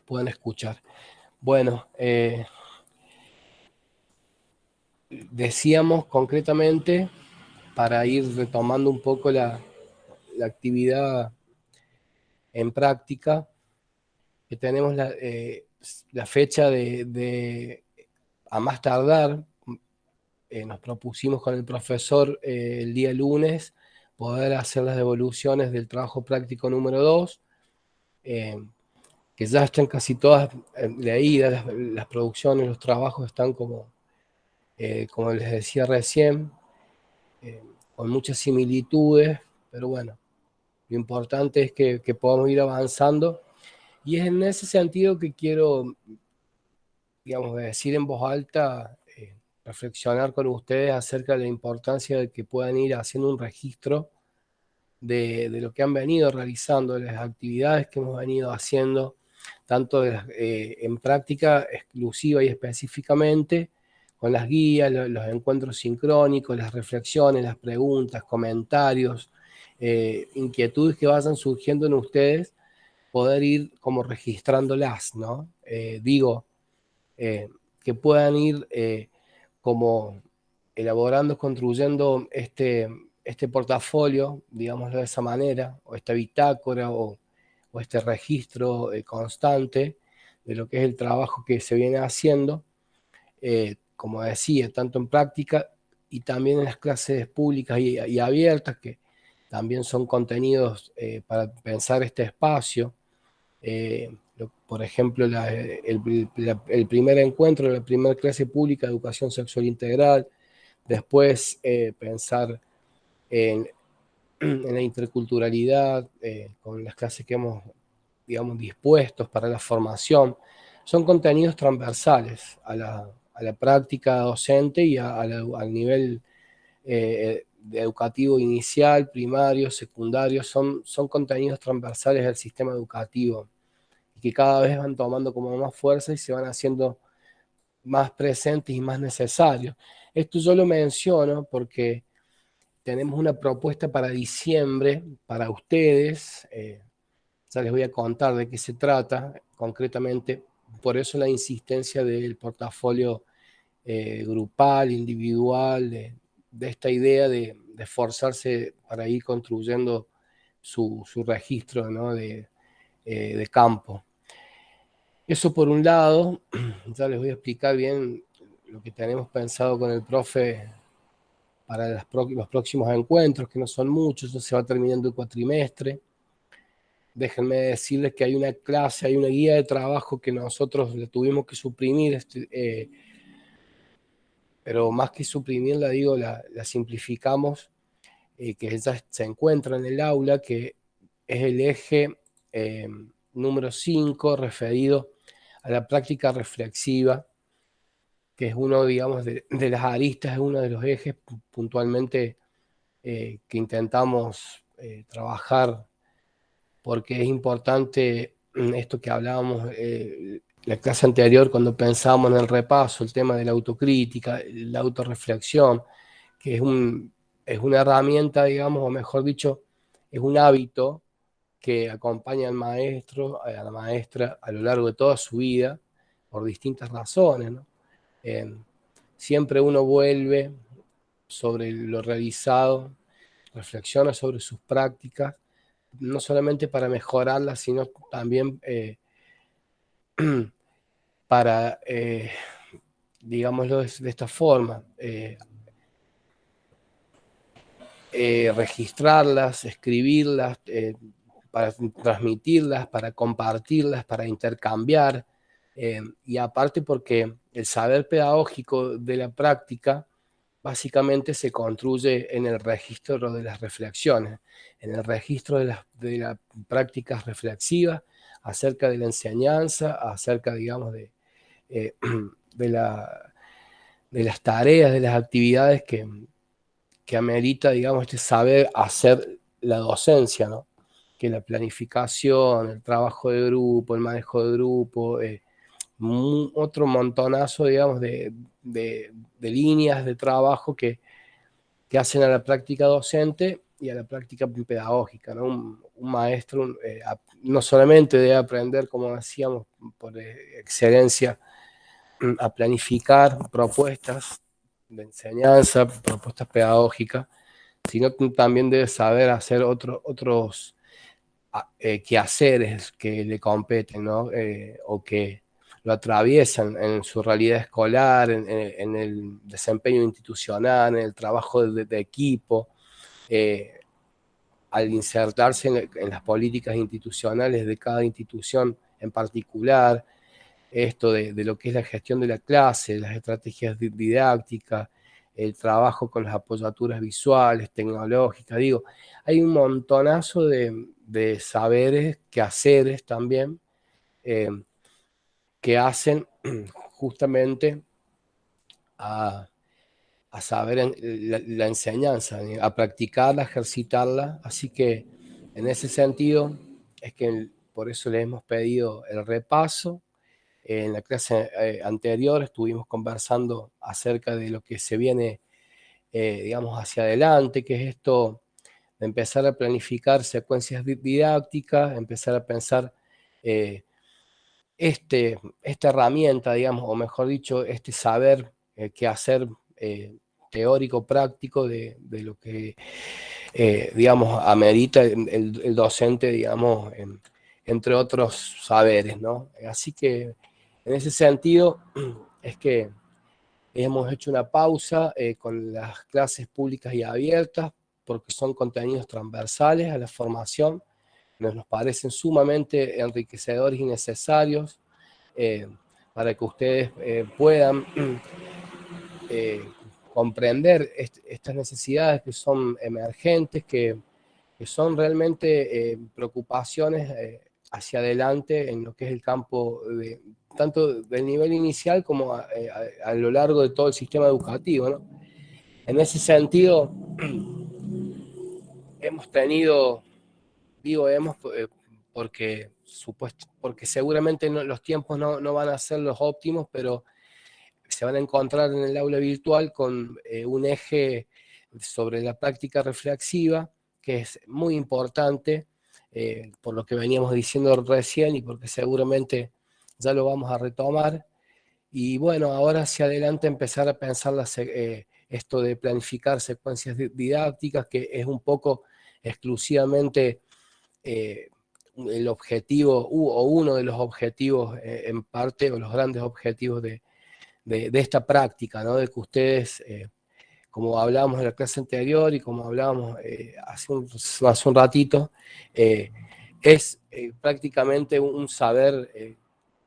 puedan escuchar. Bueno, decíamos concretamente, para ir retomando un poco la actividad en práctica, que tenemos la fecha a más tardar, nos propusimos con el profesor el día lunes poder hacer las devoluciones del trabajo práctico número 2, que ya están casi todas leídas, las producciones, los trabajos están como les decía recién, con muchas similitudes, pero bueno, lo importante es que podamos ir avanzando, y es en ese sentido que quiero, digamos, decir en voz alta, reflexionar con ustedes acerca de la importancia de que puedan ir haciendo un registro de lo que han venido realizando, de las actividades que hemos venido haciendo, tanto en práctica exclusiva y específicamente, con las guías, los encuentros sincrónicos, las reflexiones, las preguntas, comentarios, inquietudes que vayan surgiendo en ustedes, poder ir como registrándolas, ¿no? Que puedan ir como elaborando, construyendo este portafolio, digámoslo de esa manera, o esta bitácora, o este registro constante de lo que es el trabajo que se viene haciendo, como decía, tanto en práctica y también en las clases públicas y abiertas, que también son contenidos para pensar este espacio. Por ejemplo, el primer encuentro, la primera clase pública de educación sexual integral, después pensar en la interculturalidad, con las clases que hemos, digamos, dispuestos para la formación. Son contenidos transversales a la práctica docente y al nivel educativo inicial, primario, secundario. Son contenidos transversales del sistema educativo, y que cada vez van tomando como más fuerza y se van haciendo más presentes y más necesarios. Esto yo lo menciono porque tenemos una propuesta para diciembre para ustedes. Ya les voy a contar de qué se trata concretamente. Por eso la insistencia del portafolio grupal, individual, de esta idea de esforzarse para ir construyendo su registro, ¿no? de campo. Eso por un lado. Ya les voy a explicar bien lo que tenemos pensado con el profe para los próximos encuentros, que no son muchos, ya se va terminando el cuatrimestre. Déjenme decirles que hay una clase, hay una guía de trabajo que nosotros le tuvimos que suprimir, pero más que suprimirla, digo, la simplificamos, que ya se encuentra en el aula, que es el eje número 5, referido a la práctica reflexiva, que es uno, digamos, de las aristas, es uno de los ejes puntualmente que intentamos trabajar, porque es importante esto que hablábamos la clase anterior, cuando pensábamos en el repaso, el tema de la autocrítica, la autorreflexión, que es una herramienta, digamos, o mejor dicho, es un hábito que acompaña al maestro, a la maestra, a lo largo de toda su vida, por distintas razones, ¿no? Siempre uno vuelve sobre lo realizado, reflexiona sobre sus prácticas, no solamente para mejorarlas, sino también para, digámoslo de esta forma, registrarlas, escribirlas, para transmitirlas, para compartirlas, para intercambiar, y aparte porque el saber pedagógico de la práctica básicamente se construye en el registro de las reflexiones, en el registro de las prácticas reflexivas acerca de la enseñanza, acerca, digamos, eh, de, la, de las tareas, de las actividades que amerita, digamos, este saber hacer la docencia, ¿no? Que la planificación, el trabajo de grupo, el manejo de grupo, otro montonazo, digamos, de líneas de trabajo que hacen a la práctica docente y a la práctica pedagógica, ¿no? un maestro no solamente debe aprender, como decíamos, por excelencia, a planificar propuestas de enseñanza, propuestas pedagógicas, sino también debe saber hacer otros quehaceres que le competen, ¿no? O que lo atraviesan en su realidad escolar, en el desempeño institucional, en el trabajo de equipo, al insertarse en las políticas institucionales de cada institución en particular, esto de lo que es la gestión de la clase, las estrategias didácticas, el trabajo con las apoyaturas visuales, tecnológicas, digo, hay un montonazo de saberes, quehaceres también, eh, que hacen justamente a saber la enseñanza, a practicarla, a ejercitarla. Así que en ese sentido es que por eso le hemos pedido el repaso. En la clase anterior estuvimos conversando acerca de lo que se viene, digamos, hacia adelante, que es esto de empezar a planificar secuencias didácticas, empezar a pensar esta herramienta, digamos, o mejor dicho, este saber qué hacer teórico, práctico de lo que, digamos, amerita el docente, digamos, entre otros saberes, ¿no? Así que en ese sentido es que hemos hecho una pausa con las clases públicas y abiertas porque son contenidos transversales a la formación, nos parecen sumamente enriquecedores y necesarios eh, para que ustedes puedan eh, comprender estas necesidades que son emergentes, que son realmente preocupaciones hacia adelante en lo que es el campo tanto del nivel inicial como a lo largo de todo el sistema educativo, ¿no? En ese sentido, hemos tenido, digo hemos, porque seguramente los tiempos no van a ser los óptimos, pero se van a encontrar en el aula virtual con un eje sobre la práctica reflexiva, que es muy importante, por lo que veníamos diciendo recién y porque seguramente ya lo vamos a retomar. Y bueno, ahora hacia adelante empezar a pensar esto de planificar secuencias didácticas, que es un poco exclusivamente el objetivo, o uno de los objetivos en parte, o los grandes objetivos de esta práctica, ¿no? De que ustedes, como hablábamos en la clase anterior y como hablábamos hace un ratito, es prácticamente un saber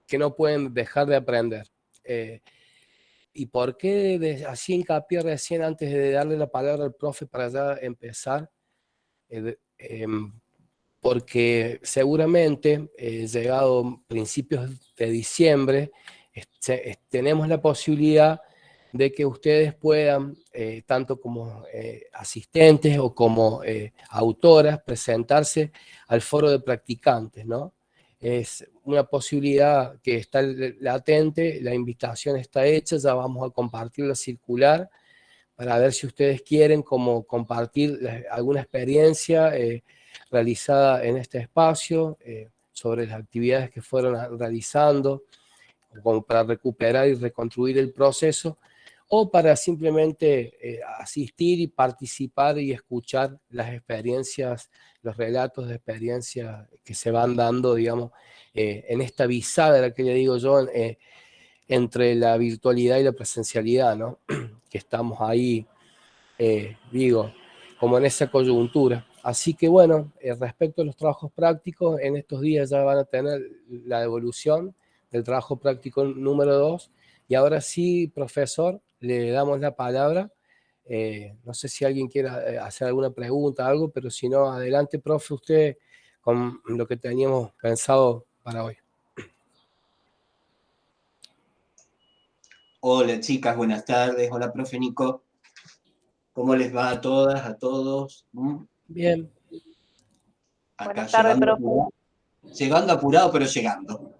que no pueden dejar de aprender. ¿Y por qué así hincapié recién antes de darle la palabra al profe para ya empezar? Porque seguramente, llegado principios de diciembre, tenemos la posibilidad de que ustedes puedan, tanto como asistentes o como autoras, presentarse al foro de practicantes, ¿no? Es una posibilidad que está latente, la invitación está hecha, ya vamos a compartir la circular para ver si ustedes quieren como compartir alguna experiencia realizada en este espacio, sobre las actividades que fueron realizando, como para recuperar y reconstruir el proceso, o para simplemente asistir y participar y escuchar las experiencias, los relatos de experiencia que se van dando, digamos, en esta bisagra que le digo yo, entre la virtualidad y la presencialidad, ¿no? Que estamos ahí, digo, como en esa coyuntura. Así que bueno, respecto a los trabajos prácticos, en estos días ya van a tener la devolución del trabajo práctico número 2. Y ahora sí, profesor, le damos la palabra. No sé si alguien quiere hacer alguna pregunta, algo, pero si no, adelante, profe, usted con lo que teníamos pensado para hoy. Hola chicas, buenas tardes. Hola, profe Nico. ¿Cómo les va a todas, a todos? Bien. Acá buenas tardes, profe. Llegando apurado, pero llegando.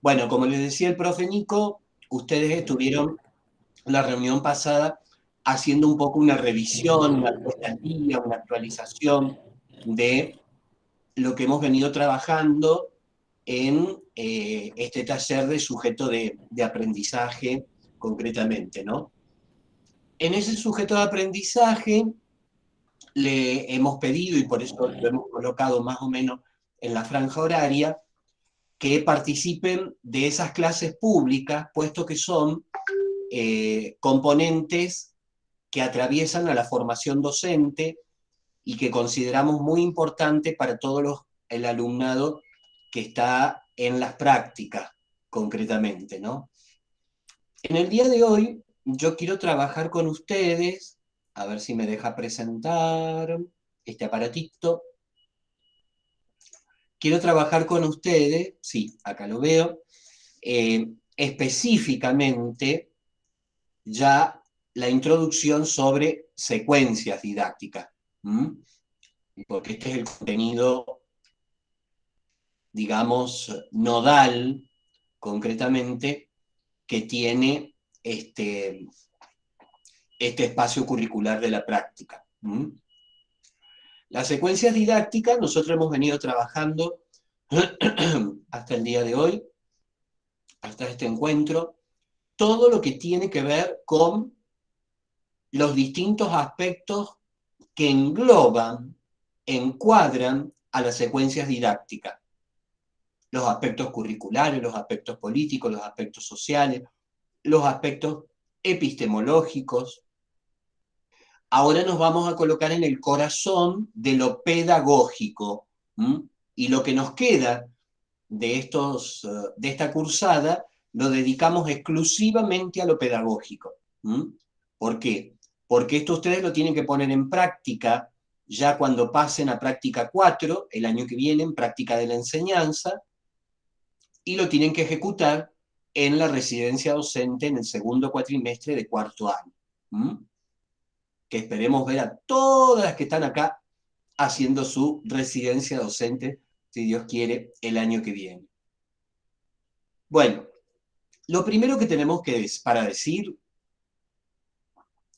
Bueno, como les decía el profe Nico, ustedes estuvieron la reunión pasada haciendo un poco una revisión, una puesta al día, una actualización de lo que hemos venido trabajando en este taller de sujeto de aprendizaje concretamente, ¿no? En ese sujeto de aprendizaje le hemos pedido, y por eso lo hemos colocado más o menos en la franja horaria, que participen de esas clases públicas, puesto que son componentes que atraviesan a la formación docente y que consideramos muy importante para todo el alumnado que está en las prácticas, concretamente, ¿no? En el día de hoy, yo quiero trabajar con ustedes, a ver si me deja presentar este aparatito. Quiero trabajar con ustedes, sí, acá lo veo, específicamente ya la introducción sobre secuencias didácticas, porque este es el contenido, digamos, nodal, concretamente, que tiene este espacio curricular de la práctica. Las secuencias didácticas nosotros hemos venido trabajando hasta el día de hoy, hasta este encuentro, todo lo que tiene que ver con los distintos aspectos que engloban, encuadran a las secuencias didácticas. Los aspectos curriculares, los aspectos políticos, los aspectos sociales, los aspectos epistemológicos. Ahora nos vamos a colocar en el corazón de lo pedagógico. Y lo que nos queda de esta cursada lo dedicamos exclusivamente a lo pedagógico. ¿Por qué? Porque esto ustedes lo tienen que poner en práctica ya cuando pasen a práctica 4, el año que viene, en práctica de la enseñanza, y lo tienen que ejecutar en la residencia docente en el segundo cuatrimestre de cuarto año. Que esperemos ver a todas las que están acá haciendo su residencia docente, si Dios quiere, el año que viene. Bueno, lo primero que tenemos para decir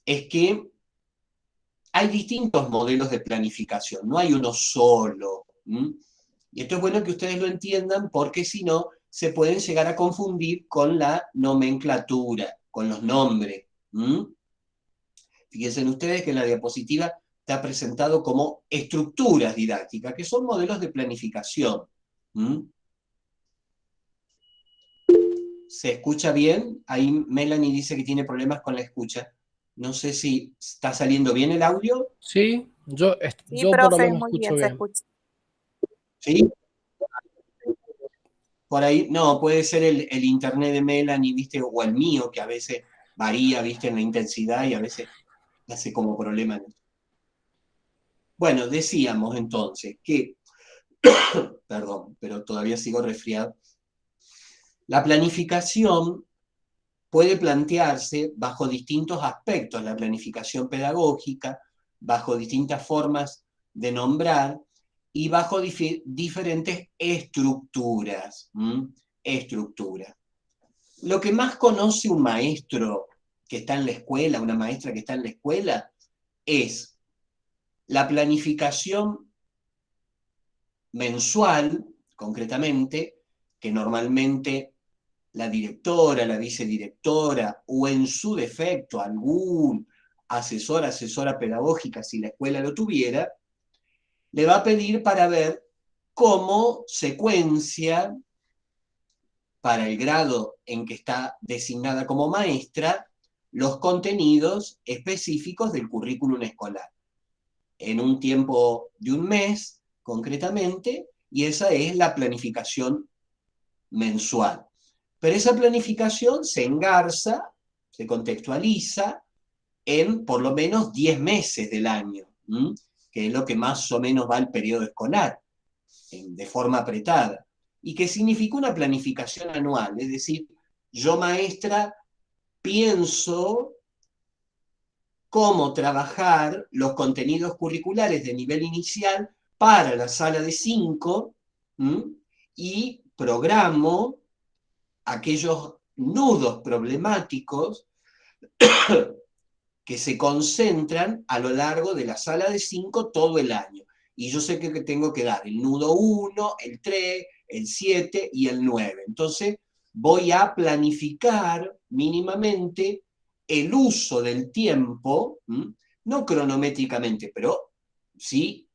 es que hay distintos modelos de planificación, no hay uno solo. Y esto es bueno que ustedes lo entiendan porque si no, se pueden llegar a confundir con la nomenclatura, con los nombres. Fíjense ustedes que en la diapositiva está presentado como estructuras didácticas, que son modelos de planificación. ¿Se escucha bien? Ahí Melanie dice que tiene problemas con la escucha. No sé si está saliendo bien el audio. Sí, yo Sí, por lo profe, menos muy escucho bien, se bien. escucha. ¿Sí? Por ahí, no, puede ser el internet de Melanie, ¿viste? O el mío, que a veces varía, ¿viste? En la intensidad y a veces hace como problema. Bueno, decíamos entonces que, perdón, pero todavía sigo resfriado, la planificación puede plantearse bajo distintos aspectos, la planificación pedagógica, bajo distintas formas de nombrar y bajo diferentes estructuras. Lo que más conoce un maestro que está en la escuela, una maestra que está en la escuela, es la planificación mensual, concretamente, que normalmente la directora, la vicedirectora o en su defecto algún asesora pedagógica, si la escuela lo tuviera, le va a pedir para ver cómo secuencia para el grado en que está designada como maestra los contenidos específicos del currículum escolar. En un tiempo de un mes, concretamente, y esa es la planificación mensual. Pero esa planificación se engarza, se contextualiza en por lo menos 10 meses del año, que es lo que más o menos va el periodo escolar, de forma apretada. ¿Y qué significa una planificación anual? Es decir, yo maestra pienso cómo trabajar los contenidos curriculares de nivel inicial para la sala de 5 y programo aquellos nudos problemáticos que se concentran a lo largo de la sala de 5 todo el año. Y yo sé que tengo que dar el nudo 1, el 3, el 7 y el 9. Entonces voy a planificar mínimamente el uso del tiempo, no cronométricamente, pero sí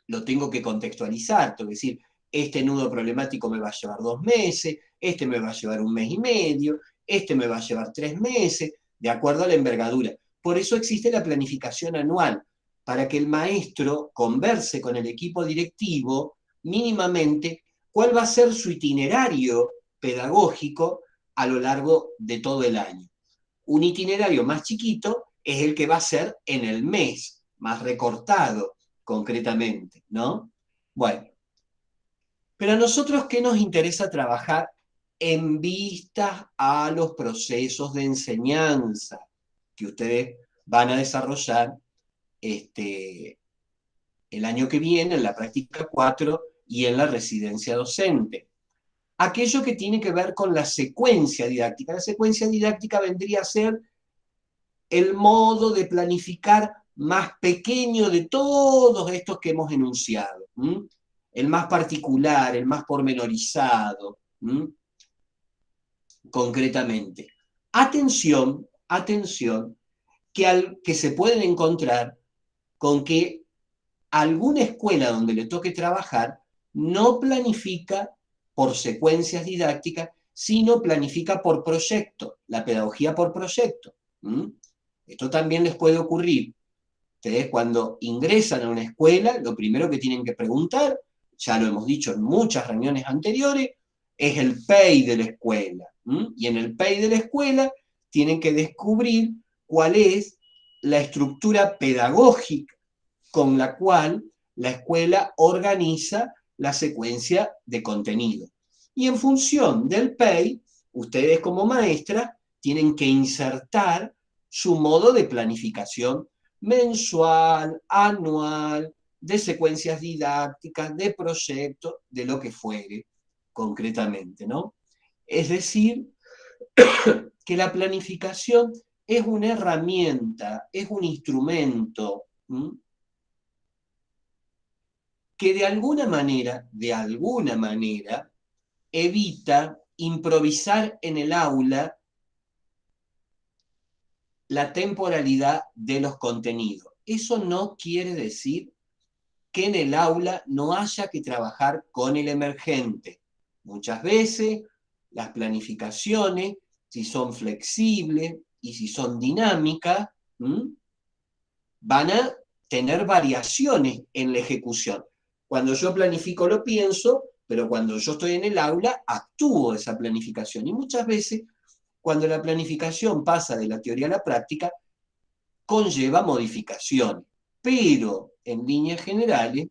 lo tengo que contextualizar, tengo que decir, este nudo problemático me va a llevar 2 meses, este me va a llevar 1 mes y medio, este me va a llevar 3 meses, de acuerdo a la envergadura. Por eso existe la planificación anual, para que el maestro converse con el equipo directivo mínimamente cuál va a ser su itinerario pedagógico a lo largo de todo el año. Un itinerario más chiquito es el que va a ser en el mes, más recortado concretamente, ¿no? Bueno, pero a nosotros, ¿qué nos interesa trabajar en vistas a los procesos de enseñanza que ustedes van a desarrollar el año que viene en la práctica 4 y en la residencia docente? Aquello que tiene que ver con la secuencia didáctica. La secuencia didáctica vendría a ser el modo de planificar más pequeño de todos estos que hemos enunciado. El más particular, el más pormenorizado, concretamente. Atención, atención, que se pueden encontrar con que alguna escuela donde le toque trabajar no planifica por secuencias didácticas, sino planifica por proyecto, la pedagogía por proyecto. Esto también les puede ocurrir. Ustedes cuando ingresan a una escuela, lo primero que tienen que preguntar, ya lo hemos dicho en muchas reuniones anteriores, es el PEI de la escuela. Y en el PEI de la escuela tienen que descubrir cuál es la estructura pedagógica con la cual la escuela organiza la secuencia de contenido. Y en función del PEI, ustedes como maestras tienen que insertar su modo de planificación mensual, anual, de secuencias didácticas, de proyectos, de lo que fuere concretamente, ¿no? Es decir, que la planificación es una herramienta, es un instrumento que de alguna manera, evita improvisar en el aula la temporalidad de los contenidos. Eso no quiere decir que en el aula no haya que trabajar con el emergente. Muchas veces las planificaciones, si son flexibles y si son dinámicas, van a tener variaciones en la ejecución. Cuando yo planifico lo pienso, pero cuando yo estoy en el aula actúo esa planificación. Y muchas veces, cuando la planificación pasa de la teoría a la práctica, conlleva modificaciones. Pero, en líneas generales,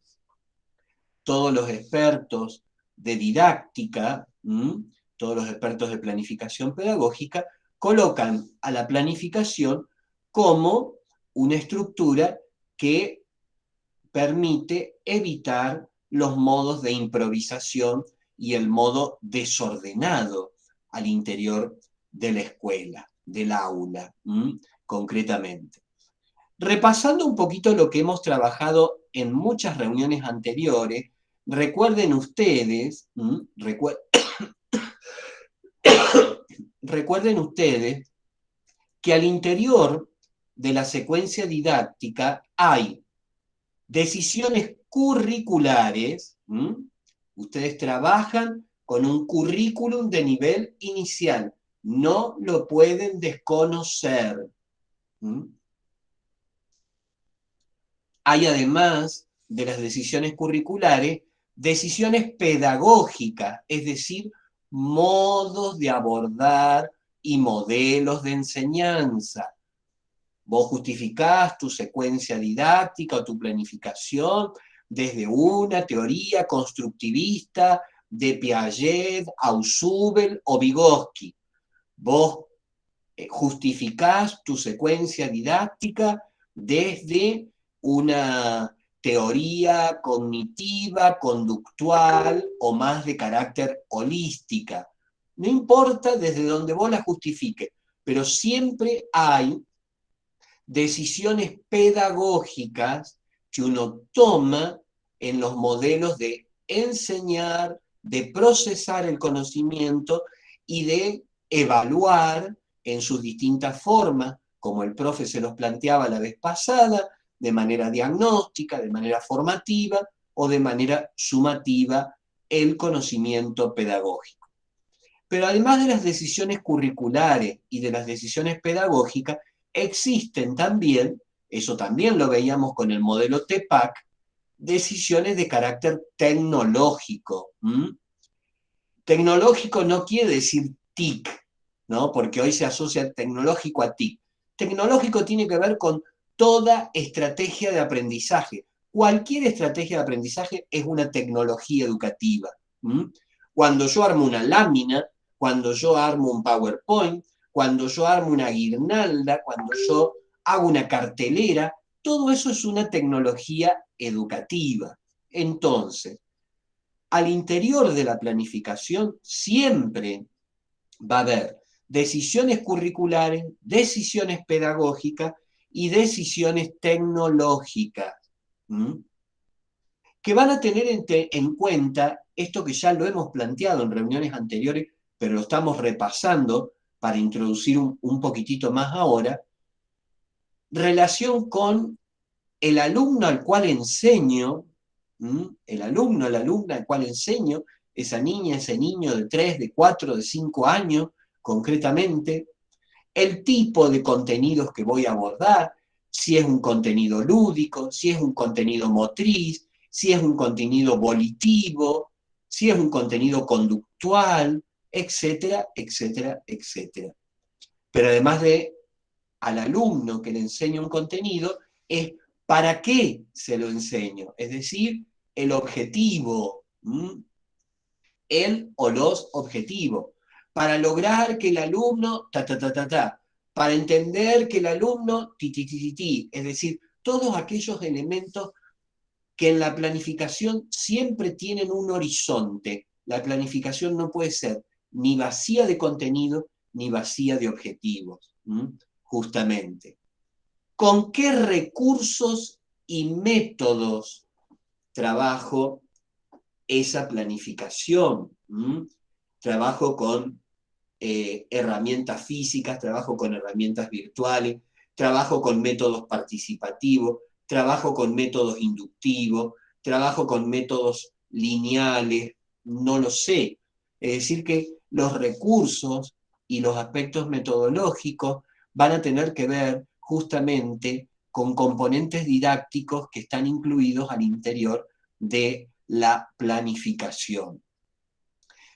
todos los expertos de didáctica, todos los expertos de planificación pedagógica, colocan a la planificación como una estructura que permite evitar los modos de improvisación y el modo desordenado al interior de la escuela, del aula, concretamente. Repasando un poquito lo que hemos trabajado en muchas reuniones anteriores, recuerden ustedes, recuerden ustedes que al interior de la secuencia didáctica hay decisiones curriculares. Ustedes trabajan con un currículum de nivel inicial, no lo pueden desconocer. Hay, además de las decisiones curriculares, decisiones pedagógicas, es decir, modos de abordar y modelos de enseñanza. Vos justificás tu secuencia didáctica o tu planificación desde una teoría constructivista de Piaget, Ausubel o Vygotsky. Vos justificás tu secuencia didáctica desde una teoría cognitiva, conductual o más de carácter holística. No importa desde donde vos la justifiques, pero siempre hay decisiones pedagógicas que uno toma en los modelos de enseñar, de procesar el conocimiento y de evaluar en sus distintas formas, como el profe se los planteaba la vez pasada, de manera diagnóstica, de manera formativa o de manera sumativa, el conocimiento pedagógico. Pero además de las decisiones curriculares y de las decisiones pedagógicas, existen también, eso también lo veíamos con el modelo TEPAC, decisiones de carácter tecnológico. Tecnológico no quiere decir TIC, ¿no? Porque hoy se asocia tecnológico a TIC. Tecnológico tiene que ver con toda estrategia de aprendizaje. Cualquier estrategia de aprendizaje es una tecnología educativa. Cuando yo armo una lámina, cuando yo armo un PowerPoint, cuando yo armo una guirnalda, cuando yo hago una cartelera, todo eso es una tecnología educativa. Entonces, al interior de la planificación siempre va a haber decisiones curriculares, decisiones pedagógicas y decisiones tecnológicas, que van a tener en cuenta esto que ya lo hemos planteado en reuniones anteriores, pero lo estamos repasando para introducir un poquitito más ahora, relación con el alumno al cual enseño, el alumno, la alumna al cual enseño, esa niña, ese niño de 3, de 4, de 5 años, concretamente, el tipo de contenidos que voy a abordar, si es un contenido lúdico, si es un contenido motriz, si es un contenido volitivo, si es un contenido conductual, etcétera, etcétera, etcétera. Pero además de al alumno que le enseño un contenido, es para qué se lo enseño, es decir, el objetivo, el o los objetivos, para lograr que el alumno, para entender que el alumno, es decir, todos aquellos elementos que en la planificación siempre tienen un horizonte. La planificación no puede ser ni vacía de contenido ni vacía de objetivos, justamente. ¿Con qué recursos y métodos trabajo esa planificación? Trabajo con herramientas físicas, trabajo con herramientas virtuales, trabajo con métodos participativos, trabajo con métodos inductivos, trabajo con métodos lineales, no lo sé. Es decir, que los recursos y los aspectos metodológicos van a tener que ver justamente con componentes didácticos que están incluidos al interior de la planificación.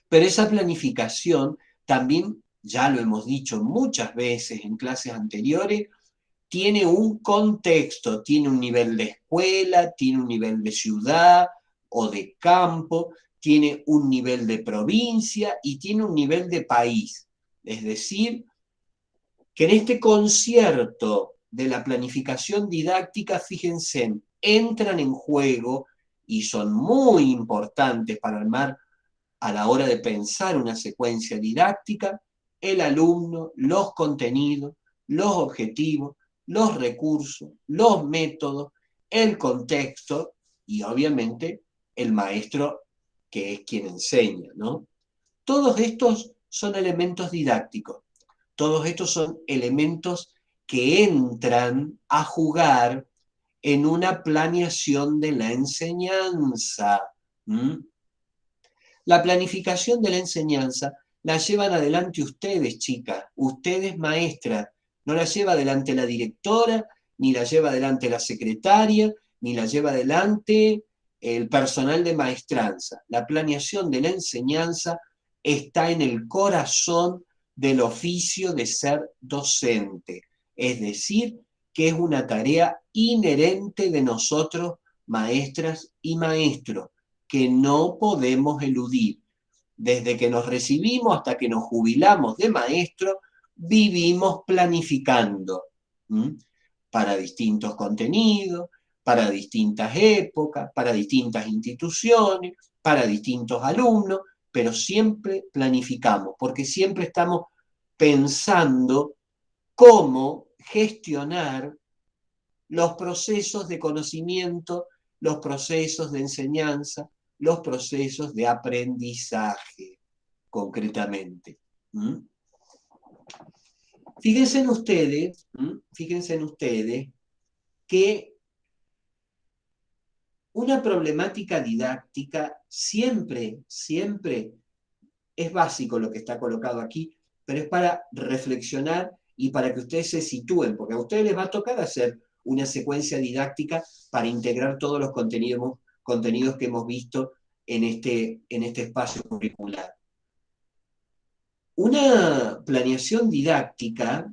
Pero esa planificación también, ya lo hemos dicho muchas veces en clases anteriores, tiene un contexto, tiene un nivel de escuela, tiene un nivel de ciudad o de campo, tiene un nivel de provincia y tiene un nivel de país. Es decir, que en este concierto de la planificación didáctica, fíjense, entran en juego y son muy importantes para armar a la hora de pensar una secuencia didáctica, el alumno, los contenidos, los objetivos, los recursos, los métodos, el contexto y obviamente el maestro que es quien enseña, ¿no? Todos estos son elementos didácticos, todos estos son elementos que entran a jugar en una planeación de la enseñanza. La planificación de la enseñanza la llevan adelante ustedes, chicas, ustedes maestras. No la lleva adelante la directora, ni la lleva adelante la secretaria, ni la lleva adelante el personal de maestranza. La planeación de la enseñanza está en el corazón del oficio de ser docente. Es decir, que es una tarea inherente de nosotros, maestras y maestros, que no podemos eludir. Desde que nos recibimos hasta que nos jubilamos de maestro, vivimos planificando para distintos contenidos, para distintas épocas, para distintas instituciones, para distintos alumnos, pero siempre planificamos, porque siempre estamos pensando cómo gestionar los procesos de conocimiento, los procesos de enseñanza, los procesos de aprendizaje, concretamente. ¿Mm? Fíjense en ustedes que una problemática didáctica siempre es básico lo que está colocado aquí, pero es para reflexionar y para que ustedes se sitúen, porque a ustedes les va a tocar hacer una secuencia didáctica para integrar todos los contenidos que hemos visto en este espacio curricular. Una planeación didáctica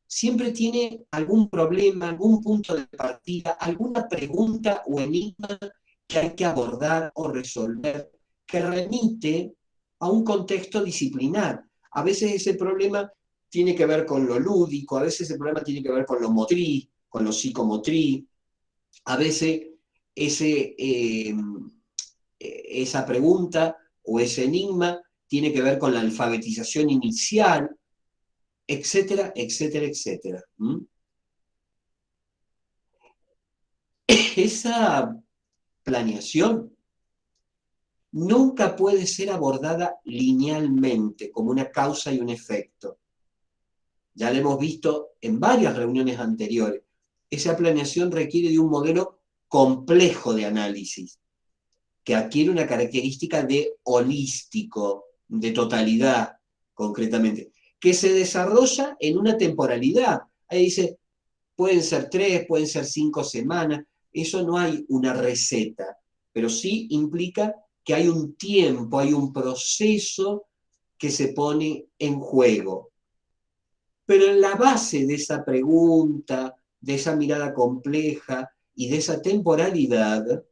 siempre tiene algún problema, algún punto de partida, alguna pregunta o enigma que hay que abordar o resolver, que remite a un contexto disciplinar. A veces ese problema tiene que ver con lo lúdico, a veces ese problema tiene que ver con lo motriz, con lo psicomotriz, a veces esa pregunta o ese enigma tiene que ver con la alfabetización inicial, etcétera, etcétera, etcétera. Esa planeación nunca puede ser abordada linealmente, como una causa y un efecto. Ya lo hemos visto en varias reuniones anteriores. Esa planeación requiere de un modelo complejo de análisis, que adquiere una característica de holístico, de totalidad, concretamente, que se desarrolla en una temporalidad. Ahí dice, pueden ser 3, pueden ser 5 semanas, eso no hay una receta, pero sí implica que hay un tiempo, hay un proceso que se pone en juego. Pero en la base de esa pregunta, de esa mirada compleja y de esa temporalidad,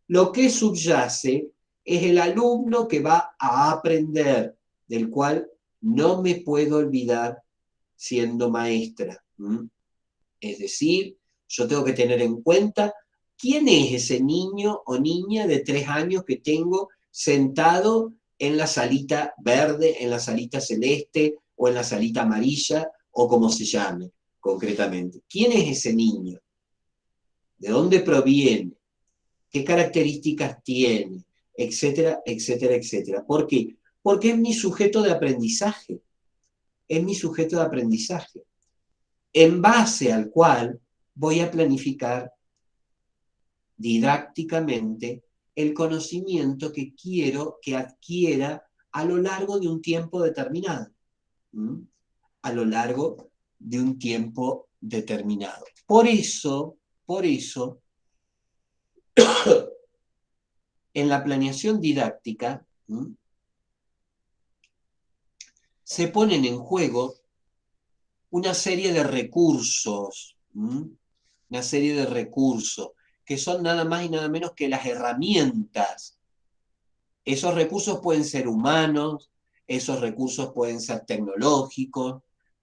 lo que subyace es el alumno que va a aprender, del cual no me puedo olvidar siendo maestra. Es decir, yo tengo que tener en cuenta quién es ese niño o niña de 3 años que tengo sentado en la salita verde, en la salita celeste o en la salita amarilla o como se llame concretamente. ¿Quién es ese niño? ¿De dónde proviene? ¿Qué características tiene? Etcétera, etcétera, etcétera. ¿Por qué? Porque es mi sujeto de aprendizaje. Es mi sujeto de aprendizaje, en base al cual voy a planificar didácticamente el conocimiento que quiero que adquiera a lo largo de un tiempo determinado. A lo largo de un tiempo determinado. Por eso, en la planeación didáctica se ponen en juego una serie de recursos, que son nada más y nada menos que las herramientas. Esos recursos pueden ser humanos, esos recursos pueden ser tecnológicos,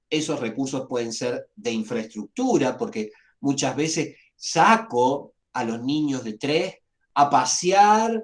esos recursos pueden ser de infraestructura, porque muchas veces saco a los niños de 3 a pasear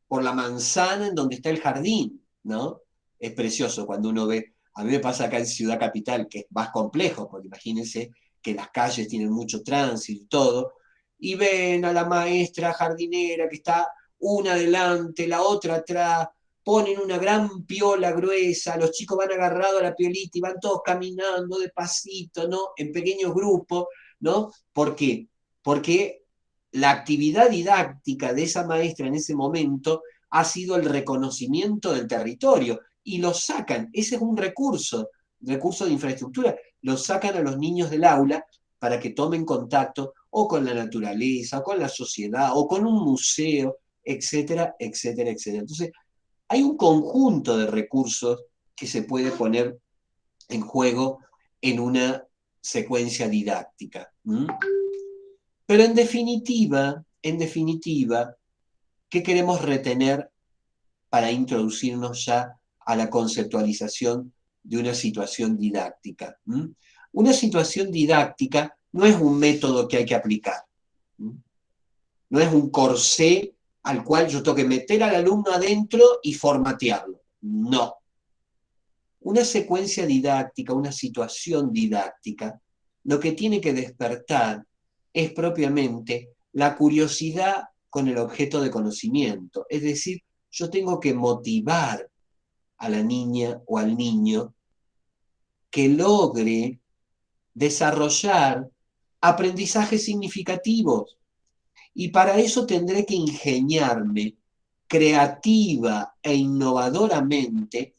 por la manzana en donde está el jardín, ¿no? Es precioso cuando uno ve, a mí me pasa acá en Ciudad Capital, que es más complejo, porque imagínense que las calles tienen mucho tránsito y todo, y ven a la maestra jardinera que está una adelante, la otra atrás, ponen una gran piola gruesa, los chicos van agarrados a la piolita y van todos caminando despacito, ¿no? En pequeños grupos, ¿no? ¿Por qué? Porque la actividad didáctica de esa maestra en ese momento ha sido el reconocimiento del territorio y lo sacan, ese es un recurso de infraestructura, lo sacan a los niños del aula para que tomen contacto o con la naturaleza, o con la sociedad, o con un museo, etcétera, etcétera, etcétera. Entonces, hay un conjunto de recursos que se puede poner en juego en una secuencia didáctica. Pero en definitiva, ¿qué queremos retener para introducirnos ya a la conceptualización de una situación didáctica? Una situación didáctica no es un método que hay que aplicar. No es un corsé al cual yo tengo que meter al alumno adentro y formatearlo. No. Una secuencia didáctica, una situación didáctica, lo que tiene que despertar es propiamente la curiosidad con el objeto de conocimiento. Es decir, yo tengo que motivar a la niña o al niño que logre desarrollar aprendizajes significativos. Y para eso tendré que ingeniarme creativa e innovadoramente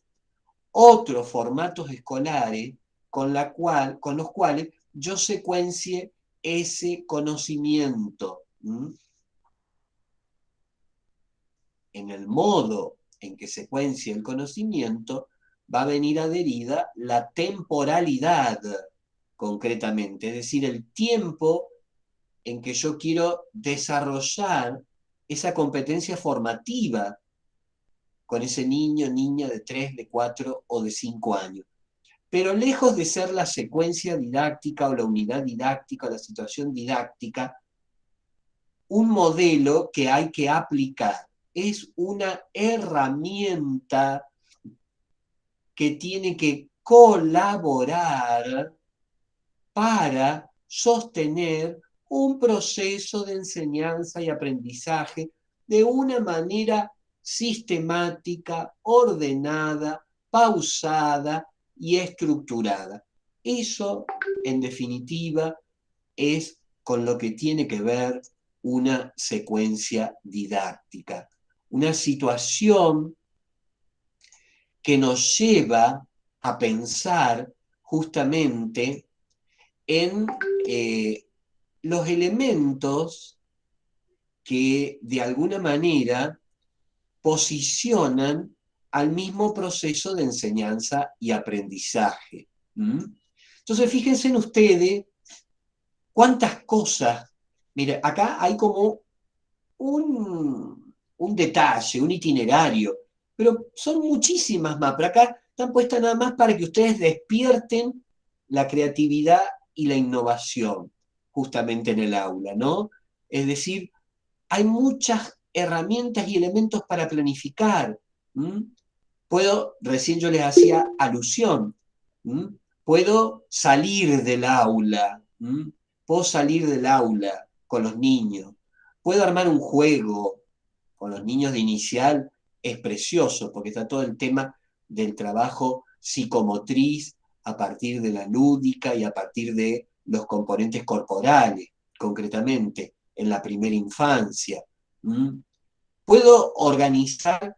otros formatos escolares con los cuales yo secuencie ese conocimiento. En el modo en que secuencia el conocimiento va a venir adherida la temporalidad, concretamente, es decir, el tiempo en que yo quiero desarrollar esa competencia formativa con ese niño, niña de 3, de 4 o de 5 años. Pero lejos de ser la secuencia didáctica o la unidad didáctica o la situación didáctica, un modelo que hay que aplicar. Es una herramienta que tiene que colaborar para sostener un proceso de enseñanza y aprendizaje de una manera sistemática, ordenada, pausada y estructurada. Eso, en definitiva, es con lo que tiene que ver una secuencia didáctica. Una situación que nos lleva a pensar justamente en los elementos que de alguna manera posicionan al mismo proceso de enseñanza y aprendizaje. Entonces, fíjense en ustedes cuántas cosas. Mire, acá hay como un detalle, un itinerario, pero son muchísimas más. Pero acá están puestas nada más para que ustedes despierten la creatividad y la innovación justamente en el aula, ¿no? Es decir, hay muchas herramientas y elementos para planificar. Recién yo les hacía alusión, puedo salir del aula, puedo salir del aula con los niños, puedo armar un juego con los niños de inicial, es precioso, porque está todo el tema del trabajo psicomotriz a partir de la lúdica y a partir de los componentes corporales, concretamente, en la primera infancia. Puedo organizar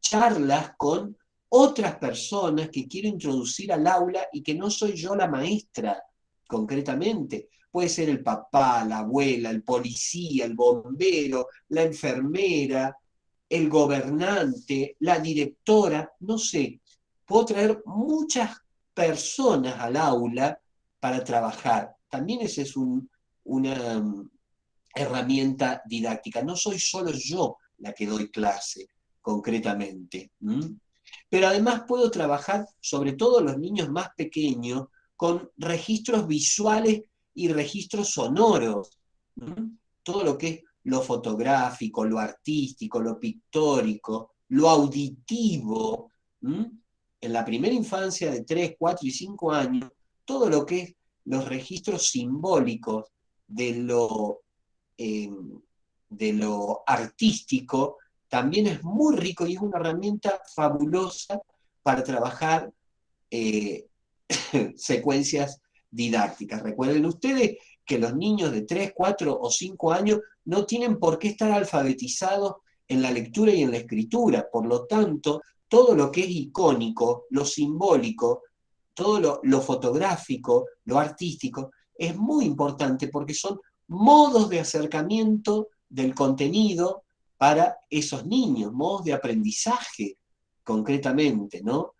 charlas con otras personas que quiero introducir al aula y que no soy yo la maestra, concretamente. Puede ser el papá, la abuela, el policía, el bombero, la enfermera, el gobernante, la directora, no sé. Puedo traer muchas personas al aula para trabajar. También esa es una herramienta didáctica. No soy solo yo la que doy clase, concretamente. Pero además puedo trabajar, sobre todo los niños más pequeños, con registros visuales y registros sonoros. Todo lo que es lo fotográfico, lo artístico, lo pictórico, lo auditivo. En la primera infancia de 3, 4 y 5 años, todo lo que es los registros simbólicos de lo artístico también es muy rico y es una herramienta fabulosa para trabajar secuencias didácticas. Recuerden ustedes que los niños de 3, 4 o 5 años no tienen por qué estar alfabetizados en la lectura y en la escritura. Por lo tanto, todo lo que es icónico, lo simbólico, todo lo fotográfico, lo artístico, es muy importante porque son modos de acercamiento del contenido para esos niños, modos de aprendizaje, concretamente, ¿no?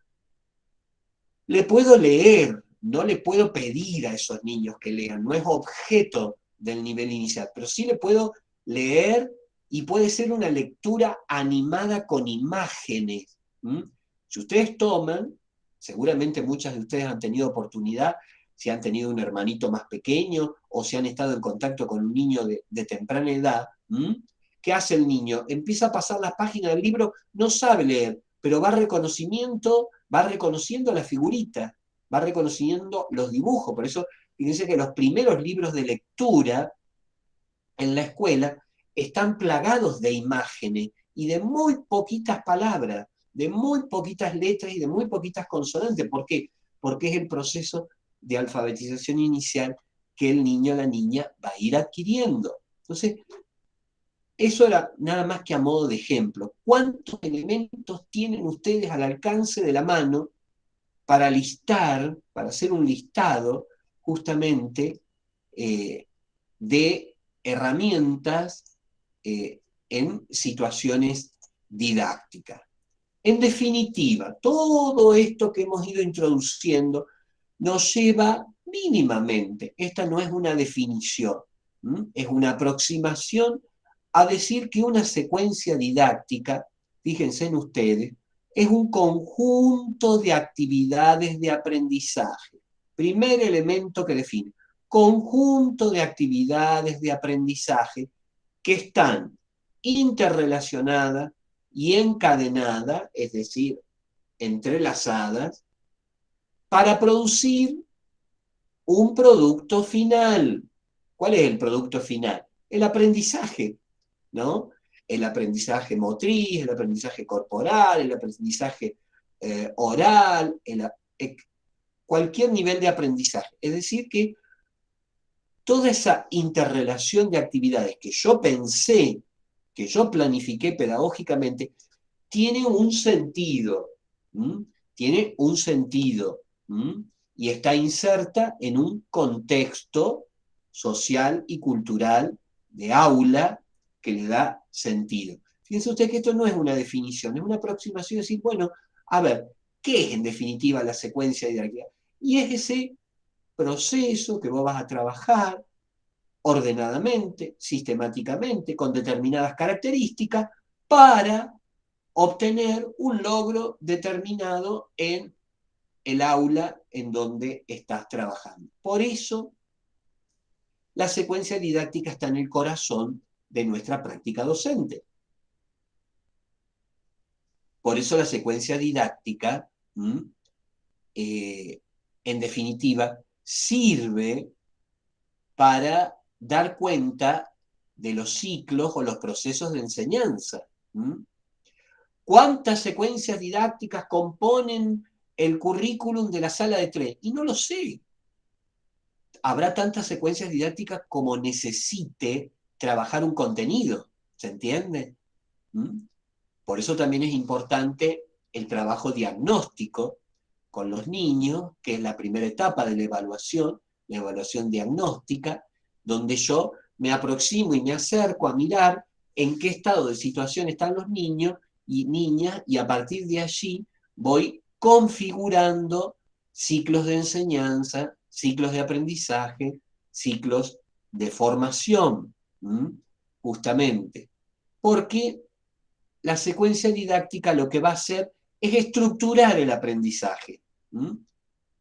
Le puedo leer, no le puedo pedir a esos niños que lean, no es objeto del nivel inicial, pero sí le puedo leer y puede ser una lectura animada con imágenes. Si ustedes toman, seguramente muchas de ustedes han tenido oportunidad, si han tenido un hermanito más pequeño o si han estado en contacto con un niño de temprana edad. ¿Qué hace el niño? Empieza a pasar las páginas del libro, no sabe leer, pero va a reconocimiento va reconociendo la figurita, va reconociendo los dibujos. Por eso, fíjense que los primeros libros de lectura en la escuela están plagados de imágenes y de muy poquitas palabras, de muy poquitas letras y de muy poquitas consonantes. ¿Por qué? Porque es el proceso de alfabetización inicial que el niño o la niña va a ir adquiriendo. Entonces, eso era nada más que a modo de ejemplo. ¿Cuántos elementos tienen ustedes al alcance de la mano para listar, para hacer un listado justamente de herramientas en situaciones didácticas? En definitiva, todo esto que hemos ido introduciendo nos lleva mínimamente, esta no es una definición, es una aproximación a decir que una secuencia didáctica, fíjense en ustedes, es un conjunto de actividades de aprendizaje. Primer elemento que define, conjunto de actividades de aprendizaje que están interrelacionadas y encadenadas, es decir, entrelazadas, para producir un producto final. ¿Cuál es el producto final? El aprendizaje, ¿no? El aprendizaje motriz, el aprendizaje corporal, el aprendizaje oral, cualquier nivel de aprendizaje. Es decir, que toda esa interrelación de actividades que yo pensé, que yo planifiqué pedagógicamente, tiene un sentido, ¿m? Tiene un sentido, ¿m? Y está inserta en un contexto social y cultural de aula que le da sentido. Fíjense usted que esto no es una definición, es una aproximación de decir, bueno, a ver, ¿qué es en definitiva la secuencia didáctica? Y es ese proceso que vos vas a trabajar ordenadamente, sistemáticamente, con determinadas características, para obtener un logro determinado en el aula en donde estás trabajando. Por eso, la secuencia didáctica está en el corazón de nuestra práctica docente. Por eso la secuencia didáctica, en definitiva, sirve para dar cuenta de los ciclos o los procesos de enseñanza. ¿Cuántas secuencias didácticas componen el currículum de la sala de 3? Y no lo sé. Habrá tantas secuencias didácticas como necesite trabajar un contenido. ¿Se entiende? Por eso también es importante el trabajo diagnóstico con los niños, que es la primera etapa de la evaluación diagnóstica, donde yo me aproximo y me acerco a mirar en qué estado de situación están los niños y niñas, y a partir de allí voy configurando ciclos de enseñanza, ciclos de aprendizaje, ciclos de formación, justamente. Porque la secuencia didáctica lo que va a hacer es estructurar el aprendizaje.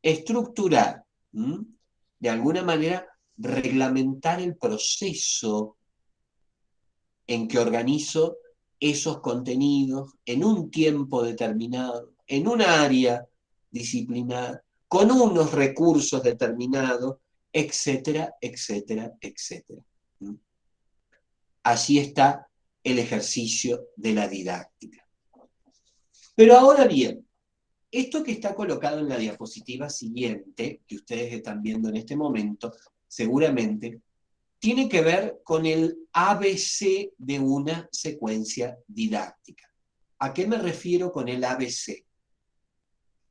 Estructurar. De alguna manera, reglamentar el proceso en que organizo esos contenidos en un tiempo determinado, en un área disciplinar, con unos recursos determinados, etcétera, etcétera, etcétera. Allí está el ejercicio de la didáctica. Pero ahora bien, esto que está colocado en la diapositiva siguiente, que ustedes están viendo en este momento, seguramente, tiene que ver con el ABC de una secuencia didáctica. ¿A qué me refiero con el ABC?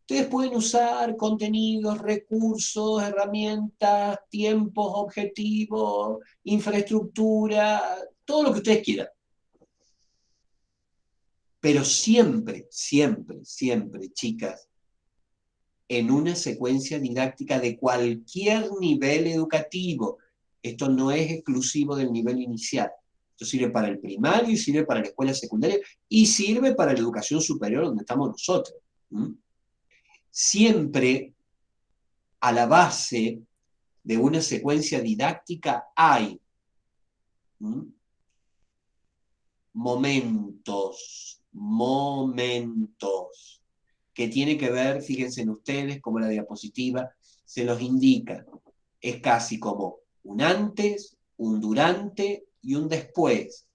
Ustedes pueden usar contenidos, recursos, herramientas, tiempos, objetivos, infraestructura, todo lo que ustedes quieran. Pero siempre, siempre, siempre, chicas, en una secuencia didáctica de cualquier nivel educativo. Esto no es exclusivo del nivel inicial. Esto sirve para el primario y sirve para la escuela secundaria y sirve para la educación superior donde estamos nosotros. Siempre a la base de una secuencia didáctica hay momentos que tiene que ver, fíjense en ustedes, como la diapositiva se los indica. Es casi como un antes, un durante y un después.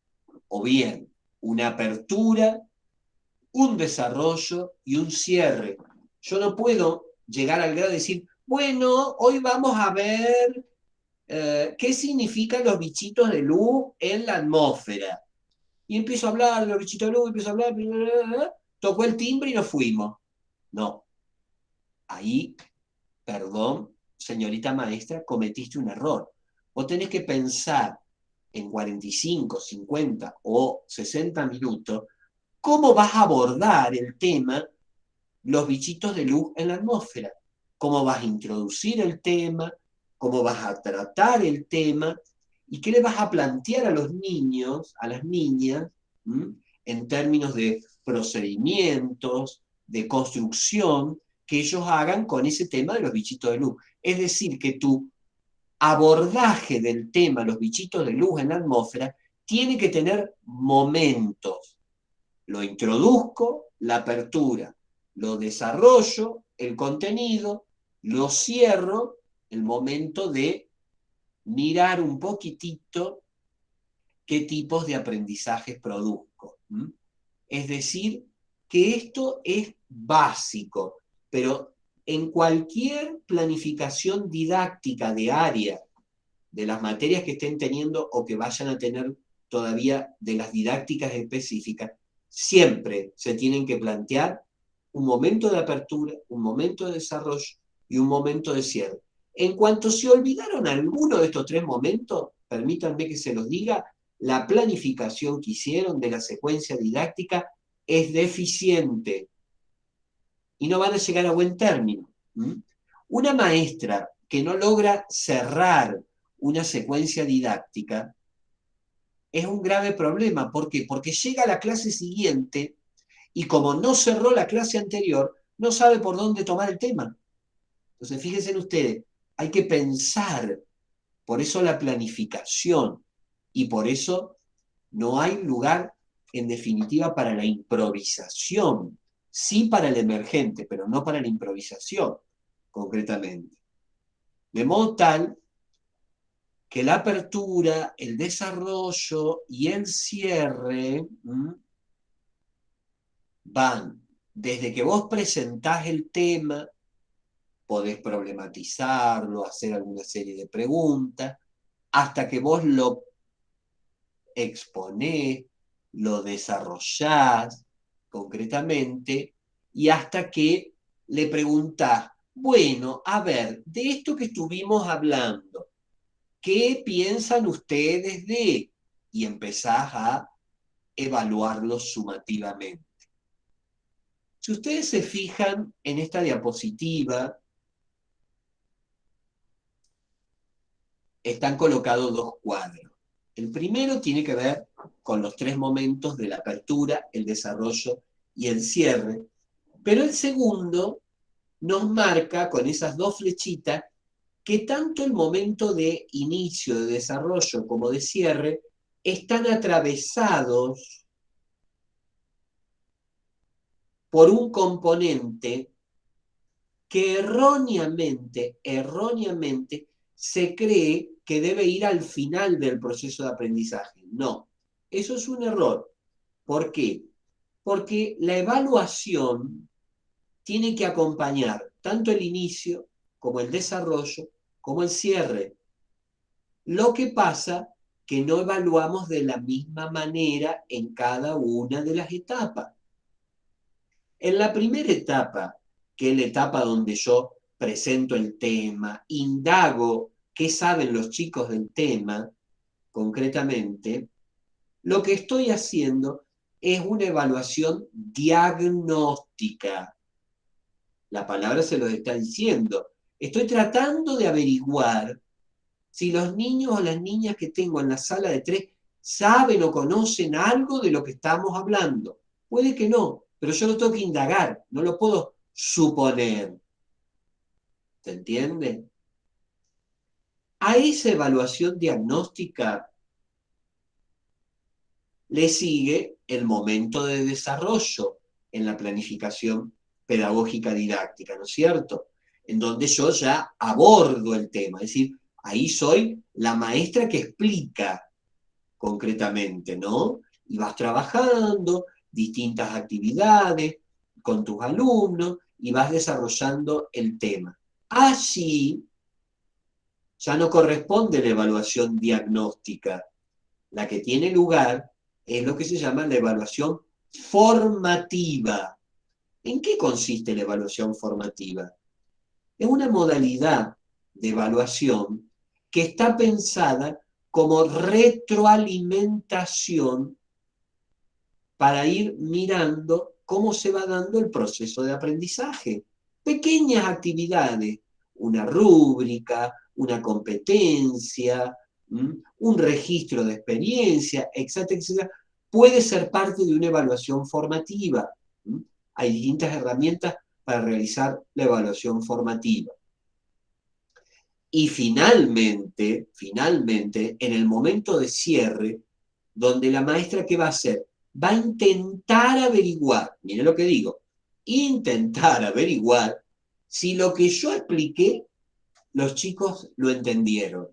O bien, una apertura, un desarrollo y un cierre. Yo no puedo llegar al grado de decir, bueno, hoy vamos a ver qué significan los bichitos de luz en la atmósfera. Y empiezo a hablar de los bichitos de luz, empiezo a hablar, bla, bla, bla, tocó el timbre y nos fuimos. No, ahí, perdón, señorita maestra, cometiste un error. Vos tenés que pensar en 45, 50 o 60 minutos cómo vas a abordar el tema los bichitos de luz en la atmósfera, cómo vas a introducir el tema, cómo vas a tratar el tema y qué le vas a plantear a los niños, a las niñas, en términos de procedimientos, de construcción, que ellos hagan con ese tema de los bichitos de luz. Es decir, que tu abordaje del tema, los bichitos de luz en la atmósfera, tiene que tener momentos. Lo introduzco, la apertura, lo desarrollo, el contenido, lo cierro, el momento de mirar un poquitito qué tipos de aprendizajes produzco. Es decir, que esto es básico, pero en cualquier planificación didáctica de área, de las materias que estén teniendo o que vayan a tener todavía de las didácticas específicas, siempre se tienen que plantear un momento de apertura, un momento de desarrollo y un momento de cierre. En cuanto se olvidaron alguno de estos tres momentos, permítanme que se los diga, la planificación que hicieron de la secuencia didáctica es deficiente y no van a llegar a buen término. Una maestra que no logra cerrar una secuencia didáctica es un grave problema. ¿Por qué? Porque llega a la clase siguiente y como no cerró la clase anterior, no sabe por dónde tomar el tema. Entonces, fíjense en ustedes, hay que pensar, por eso la planificación, y por eso no hay lugar, en definitiva, para la improvisación. Sí para el emergente, pero no para la improvisación, concretamente. De modo tal que la apertura, el desarrollo y el cierre van desde que vos presentás el tema, podés problematizarlo, hacer alguna serie de preguntas, hasta que vos lo exponés, lo desarrollás concretamente, y hasta que le preguntás, bueno, a ver, de esto que estuvimos hablando, ¿qué piensan ustedes de? Y empezás a evaluarlo sumativamente. Si ustedes se fijan en esta diapositiva, están colocados dos cuadros. El primero tiene que ver con los tres momentos de la apertura, el desarrollo y el cierre, pero el segundo nos marca con esas dos flechitas que tanto el momento de inicio, de desarrollo como de cierre están atravesados por un componente que erróneamente se cree que debe ir al final del proceso de aprendizaje. No, eso es un error. ¿Por qué? Porque la evaluación tiene que acompañar tanto el inicio como el desarrollo como el cierre. Lo que pasa que no evaluamos de la misma manera en cada una de las etapas. En la primera etapa, que es la etapa donde yo presento el tema, indago qué saben los chicos del tema, concretamente, lo que estoy haciendo es una evaluación diagnóstica. La palabra se lo está diciendo. Estoy tratando de averiguar si los niños o las niñas que tengo en la sala de 3 saben o conocen algo de lo que estamos hablando. Puede que no, pero yo lo tengo que indagar, no lo puedo suponer. ¿Se entiende? A esa evaluación diagnóstica le sigue el momento de desarrollo en la planificación pedagógica didáctica, ¿no es cierto? En donde yo ya abordo el tema, es decir, ahí soy la maestra que explica concretamente, ¿no? Y vas trabajando distintas actividades con tus alumnos y vas desarrollando el tema. Allí ya no corresponde la evaluación diagnóstica. La que tiene lugar es lo que se llama la evaluación formativa. ¿En qué consiste la evaluación formativa? Es una modalidad de evaluación que está pensada como retroalimentación para ir mirando cómo se va dando el proceso de aprendizaje. Pequeñas actividades, una rúbrica, una competencia, un registro de experiencia, etcétera, etcétera, puede ser parte de una evaluación formativa. Hay distintas herramientas para realizar la evaluación formativa. Y finalmente, en el momento de cierre, donde la maestra, ¿qué va a hacer? Va a intentar averiguar, miren lo que digo, intentar averiguar si lo que yo expliqué, los chicos lo entendieron,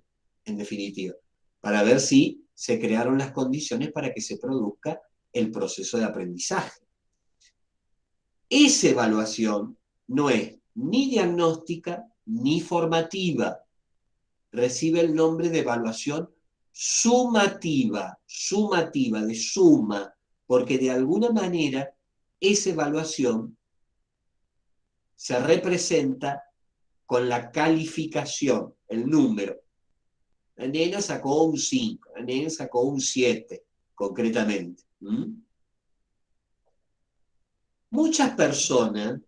en definitiva, para ver si se crearon las condiciones para que se produzca el proceso de aprendizaje. Esa evaluación no es ni diagnóstica ni formativa. Recibe el nombre de evaluación sumativa, de suma, porque de alguna manera esa evaluación se representa con la calificación, el número. La nena sacó un 5, la nena sacó un 7, concretamente. Muchas personas,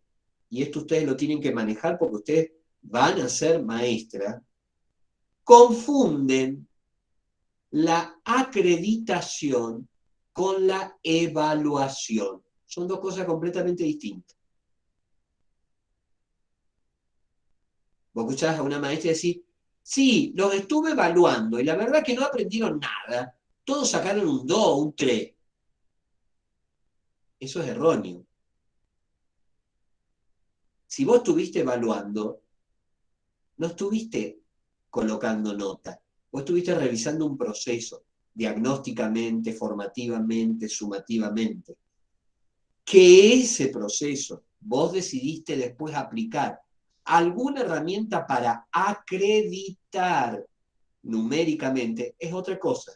y esto ustedes lo tienen que manejar porque ustedes van a ser maestras, confunden la acreditación con la evaluación. Son dos cosas completamente distintas. Vos escuchás a una maestra decir, sí, los estuve evaluando y la verdad que no aprendieron nada. Todos sacaron un 2, un 3. Eso es erróneo. Si vos estuviste evaluando, no estuviste colocando nota. Vos estuviste revisando un proceso, diagnósticamente, formativamente, sumativamente. Que ese proceso vos decidiste después aplicar alguna herramienta para acreditar numéricamente, es otra cosa.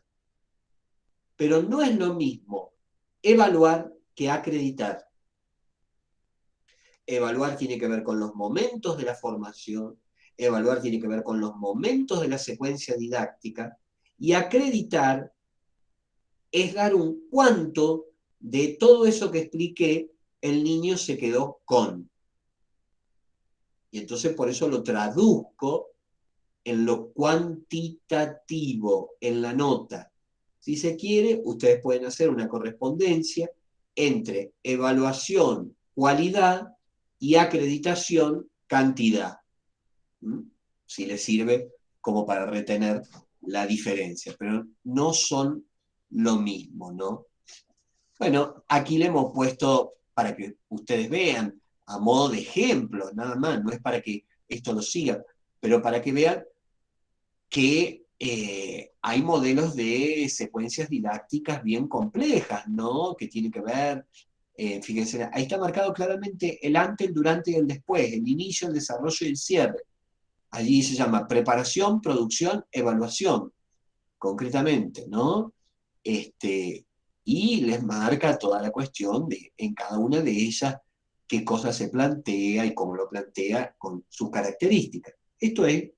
Pero no es lo mismo evaluar que acreditar. Evaluar tiene que ver con los momentos de la formación, evaluar tiene que ver con los momentos de la secuencia didáctica, y acreditar es dar un cuánto de todo eso que expliqué, el niño se quedó con. Y entonces por eso lo traduzco en lo cuantitativo, en la nota. Si se quiere, ustedes pueden hacer una correspondencia entre evaluación, cualidad, y acreditación, cantidad. Si les sirve como para retener la diferencia, pero no son lo mismo, ¿no? Bueno, aquí le hemos puesto para que ustedes vean, a modo de ejemplo, nada más, no es para que esto lo sigan, pero para que vean que hay modelos de secuencias didácticas bien complejas, ¿no? Que tienen que ver, fíjense, ahí está marcado claramente el antes, el durante y el después, el inicio, el desarrollo y el cierre. Allí se llama preparación, producción, evaluación, concretamente, ¿no? Y les marca toda la cuestión de en cada una de ellas qué cosa se plantea y cómo lo plantea con sus características. Esto es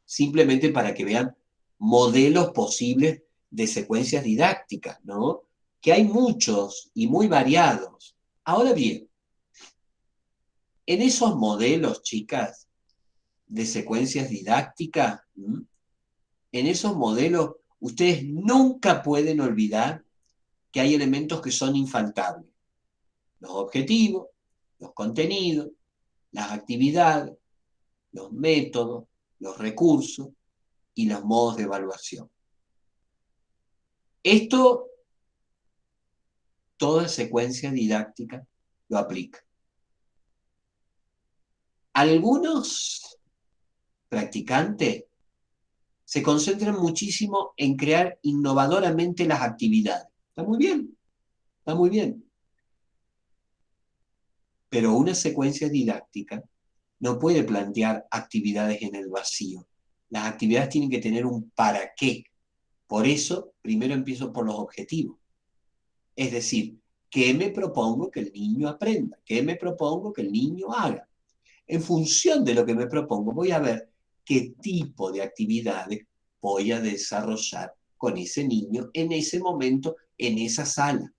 simplemente para que vean modelos posibles de secuencias didácticas, ¿no? Que hay muchos y muy variados. Ahora bien, en esos modelos, chicas, de secuencias didácticas, en esos modelos, ustedes nunca pueden olvidar que hay elementos que son infaltables. Los objetivos, los contenidos, las actividades, los métodos, los recursos y los modos de evaluación. Esto toda secuencia didáctica lo aplica. Algunos practicantes se concentran muchísimo en crear innovadoramente las actividades. Está muy bien, está muy bien. Pero una secuencia didáctica no puede plantear actividades en el vacío. Las actividades tienen que tener un para qué. Por eso, primero empiezo por los objetivos. Es decir, ¿qué me propongo que el niño aprenda? ¿Qué me propongo que el niño haga? En función de lo que me propongo, voy a ver qué tipo de actividades voy a desarrollar con ese niño en ese momento, en esa sala.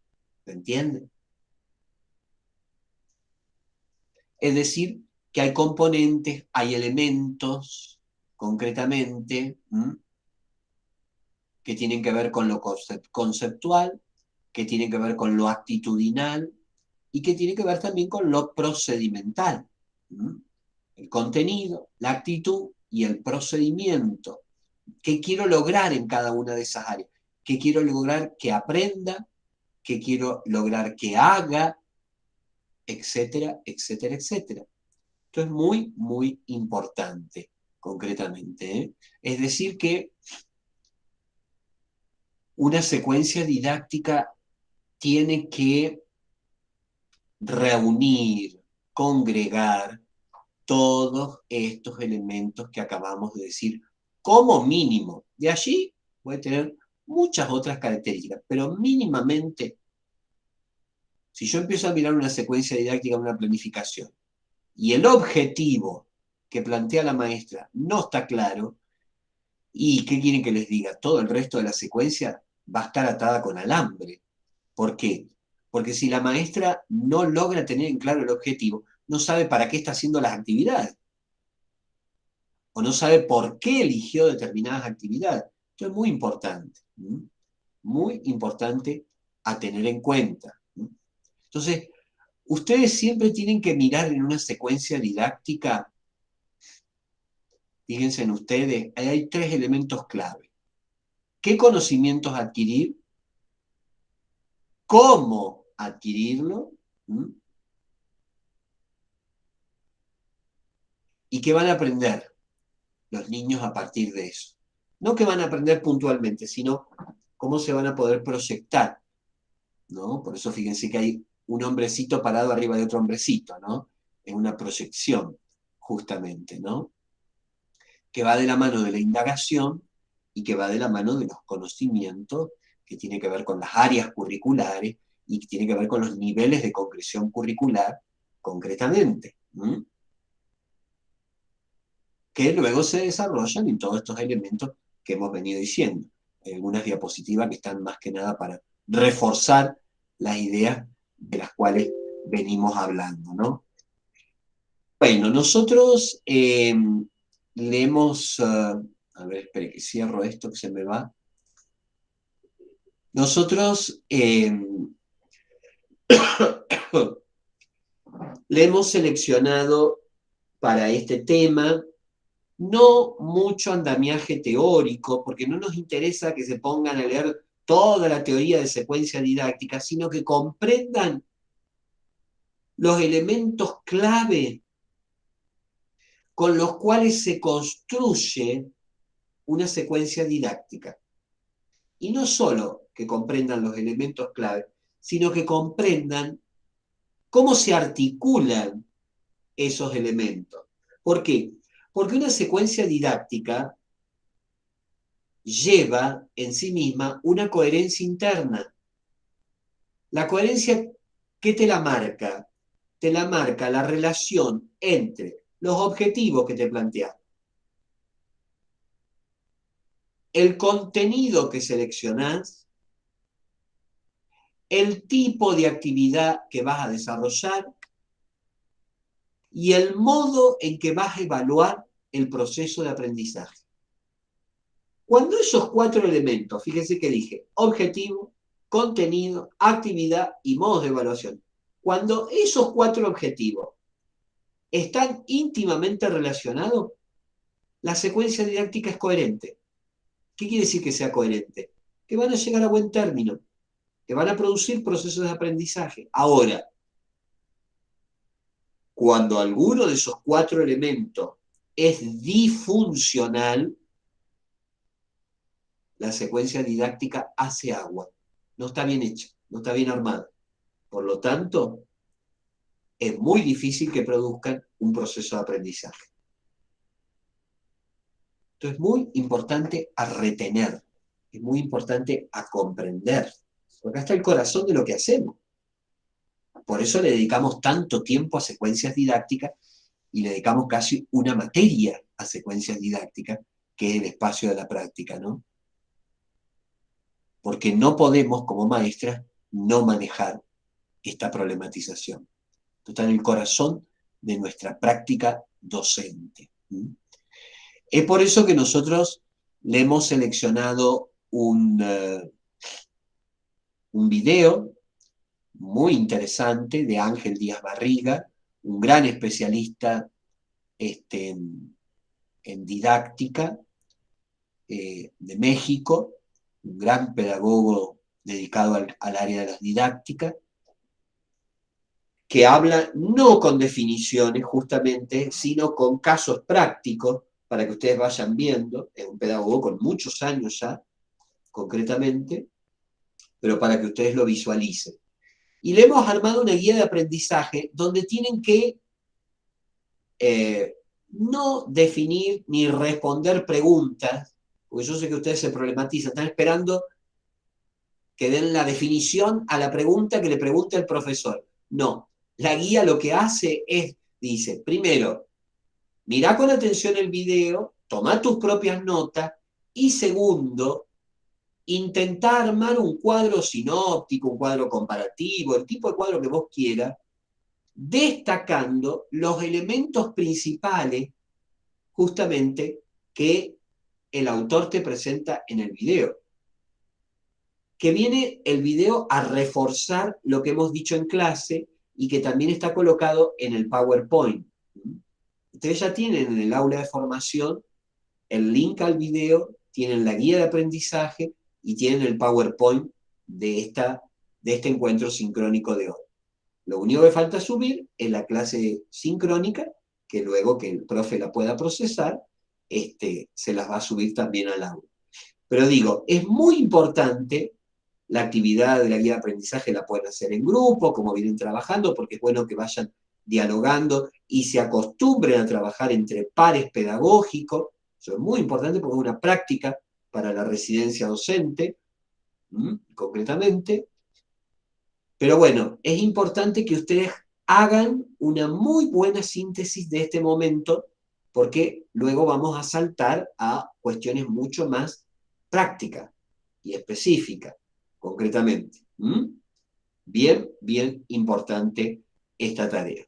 ¿Se entiende? Es decir, que hay componentes, hay elementos, concretamente, que tienen que ver con lo conceptual, que tienen que ver con lo actitudinal y que tienen que ver también con lo procedimental. El contenido, la actitud y el procedimiento. ¿Qué quiero lograr en cada una de esas áreas? ¿Qué quiero lograr que aprenda? ¿Qué quiero lograr que haga? Etcétera, etcétera, etcétera. Esto es muy, muy importante, concretamente, ¿eh? Es decir que una secuencia didáctica tiene que reunir, congregar todos estos elementos que acabamos de decir como mínimo. De allí puede tener muchas otras características, pero mínimamente, si yo empiezo a mirar una secuencia didáctica, una planificación, y el objetivo que plantea la maestra no está claro, ¿y qué quieren que les diga? Todo el resto de la secuencia va a estar atada con alambre. ¿Por qué? Porque si la maestra no logra tener en claro el objetivo, no sabe para qué está haciendo las actividades. O no sabe por qué eligió determinadas actividades. Esto es muy importante. Muy importante a tener en cuenta. Entonces, ustedes siempre tienen que mirar en una secuencia didáctica. Fíjense en ustedes, hay 3 elementos clave. ¿Qué conocimientos adquirir? ¿Cómo adquirirlo? ¿Y qué van a aprender los niños a partir de eso? No que van a aprender puntualmente, sino cómo se van a poder proyectar, ¿no? Por eso fíjense que hay un hombrecito parado arriba de otro hombrecito, ¿no? Es una proyección, justamente, ¿no? Que va de la mano de la indagación y que va de la mano de los conocimientos, que tiene que ver con las áreas curriculares y que tiene que ver con los niveles de concreción curricular, concretamente. Que luego se desarrollan en todos estos elementos que hemos venido diciendo. Hay algunas diapositivas que están más que nada para reforzar las ideas de las cuales venimos hablando, ¿no? Bueno, nosotros le hemos... a ver, espere que cierro esto que se me va. Nosotros le hemos seleccionado para este tema no mucho andamiaje teórico, porque no nos interesa que se pongan a leer toda la teoría de secuencia didáctica, sino que comprendan los elementos clave con los cuales se construye una secuencia didáctica. Y no solo que comprendan los elementos clave, sino que comprendan cómo se articulan esos elementos. ¿Por qué? Porque una secuencia didáctica lleva en sí misma una coherencia interna. La coherencia, ¿qué te la marca? Te la marca la relación entre los objetivos que te planteas, el contenido que seleccionás, el tipo de actividad que vas a desarrollar y el modo en que vas a evaluar el proceso de aprendizaje. Cuando esos 4 elementos, fíjense que dije, objetivo, contenido, actividad y modos de evaluación, cuando esos 4 objetivos están íntimamente relacionados, la secuencia didáctica es coherente. ¿Qué quiere decir que sea coherente? Que van a llegar a buen término. que van a producir procesos de aprendizaje. Ahora, cuando alguno de esos 4 elementos es disfuncional, la secuencia didáctica hace agua. No está bien hecha, no está bien armada. Por lo tanto, es muy difícil que produzcan un proceso de aprendizaje. Esto es muy importante a retener, es muy importante a comprender, porque acá está el corazón de lo que hacemos. Por eso le dedicamos tanto tiempo a secuencias didácticas y le dedicamos casi una materia a secuencias didácticas, que es el espacio de la práctica, ¿no? Porque no podemos, como maestras, no manejar esta problematización. Esto está en el corazón de nuestra práctica docente. Es por eso que nosotros le hemos seleccionado un video muy interesante de Ángel Díaz Barriga, un gran especialista en didáctica de México, un gran pedagogo dedicado al área de las didácticas, que habla no con definiciones justamente, sino con casos prácticos para que ustedes vayan viendo. Es un pedagogo con muchos años ya, concretamente, pero para que ustedes lo visualicen. Y le hemos armado una guía de aprendizaje donde tienen que no definir ni responder preguntas, porque yo sé que ustedes se problematizan, están esperando que den la definición a la pregunta que le pregunta el profesor. No, la guía lo que hace es, dice, primero, mirá con atención el video, toma tus propias notas, y segundo, intentá armar un cuadro sinóptico, un cuadro comparativo, el tipo de cuadro que vos quieras, destacando los elementos principales justamente que el autor te presenta en el video. Que viene el video a reforzar lo que hemos dicho en clase y que también está colocado en el PowerPoint. Ustedes ya tienen en el aula de formación el link al video, tienen la guía de aprendizaje y tienen el PowerPoint de este encuentro sincrónico de hoy. Lo único que falta subir es la clase sincrónica, que luego que el profe la pueda procesar, se las va a subir también al aula. Pero digo, es muy importante la actividad de la guía de aprendizaje, la pueden hacer en grupo, como vienen trabajando, porque es bueno que vayan dialogando y se acostumbren a trabajar entre pares pedagógicos. Eso es muy importante porque es una práctica para la residencia docente, concretamente. Pero bueno, es importante que ustedes hagan una muy buena síntesis de este momento, porque luego vamos a saltar a cuestiones mucho más prácticas y específicas, concretamente. Bien, bien importante esta tarea.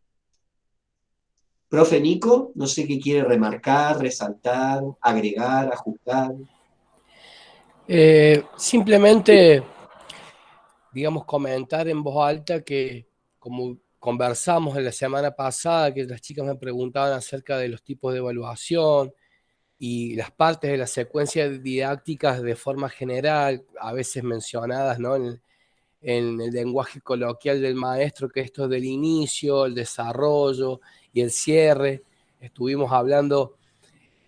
Profe Nico, no sé qué quiere remarcar, resaltar, agregar, ajustar. Simplemente, digamos, comentar en voz alta que, como conversamos en la semana pasada, que las chicas me preguntaban acerca de los tipos de evaluación y las partes de las secuencias didácticas de forma general, a veces mencionadas, ¿no?, en el lenguaje coloquial del maestro, que esto del inicio, el desarrollo y el cierre. Estuvimos hablando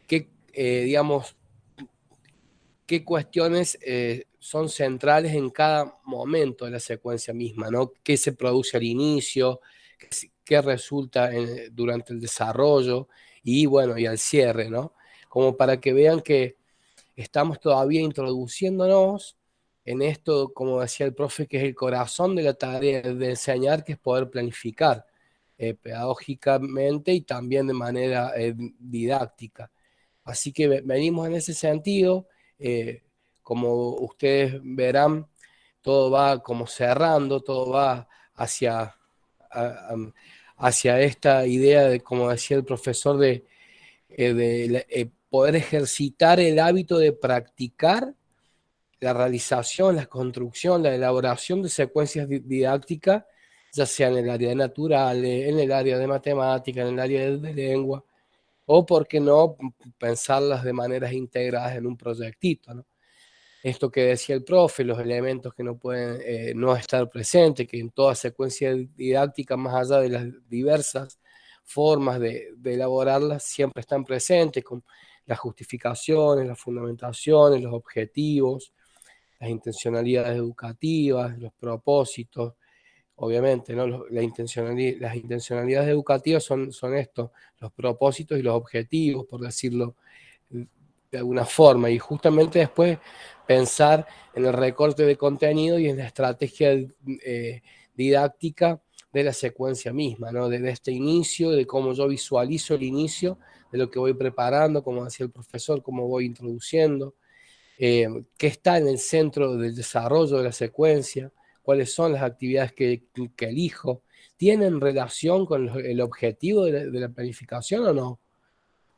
qué, digamos, qué cuestiones son centrales en cada momento de la secuencia misma, ¿no? ¿Qué se produce al inicio? ¿Qué resulta durante el desarrollo? Y bueno, y al cierre, ¿no? Como para que vean que estamos todavía introduciéndonos en esto, como decía el profe, que es el corazón de la tarea de enseñar, que es poder planificar pedagógicamente y también de manera didáctica. Así que venimos en ese sentido. eh, como ustedes verán, todo va como cerrando, todo va hacia, hacia esta idea de, como decía el profesor, de poder ejercitar el hábito de practicar la realización, la construcción, la elaboración de secuencias didácticas, ya sea en el área de naturales, en el área de matemática, en el área de lengua, o por qué no pensarlas de maneras integradas en un proyectito, ¿no? esto que decía el profe, los elementos que no pueden no estar presentes, que en toda secuencia didáctica, más allá de las diversas formas de elaborarlas, siempre están presentes, con las justificaciones, las fundamentaciones, los objetivos, las intencionalidades educativas, los propósitos, obviamente, ¿no? Las intencionalidades educativas son esto, los propósitos y los objetivos, por decirlo de alguna forma, y justamente después pensar en el recorte de contenido y en la estrategia didáctica de la secuencia misma, ¿no? De este inicio, de cómo yo visualizo el inicio, de lo que voy preparando, como decía el profesor, cómo voy introduciendo, qué está en el centro del desarrollo de la secuencia, cuáles son las actividades que elijo, ¿tienen relación con el objetivo de la planificación o no?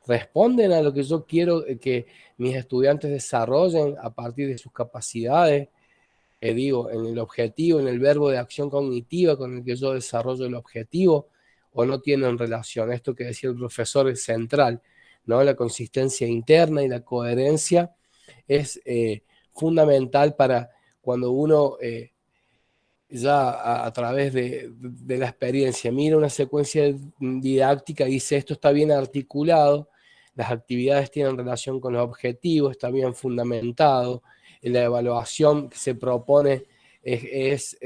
¿Responden a lo que yo quiero que mis estudiantes desarrollen a partir de sus capacidades? Digo, en el objetivo, en el verbo de acción cognitiva con el que yo desarrollo el objetivo, o no tienen relación. Esto que decía el profesor es central, ¿no? La consistencia interna y la coherencia es fundamental para cuando uno ya a través de la experiencia mira una secuencia didáctica y dice esto está bien articulado, las actividades tienen relación con los objetivos, está bien fundamentado, la evaluación que se propone es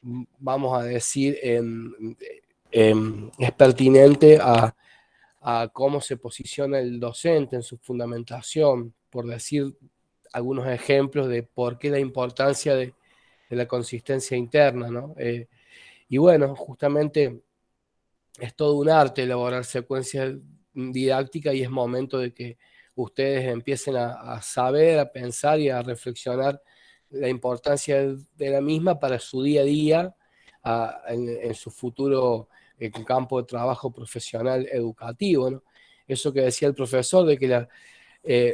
vamos a decir, es pertinente a cómo se posiciona el docente en su fundamentación, por decir algunos ejemplos de por qué la importancia de la consistencia interna, ¿no? Y bueno, justamente es todo un arte elaborar secuencias didácticas y es momento de que ustedes empiecen a saber, a pensar y a reflexionar la importancia de la misma para su día a día, en su futuro campo de trabajo profesional educativo, ¿no? Eso que decía el profesor de que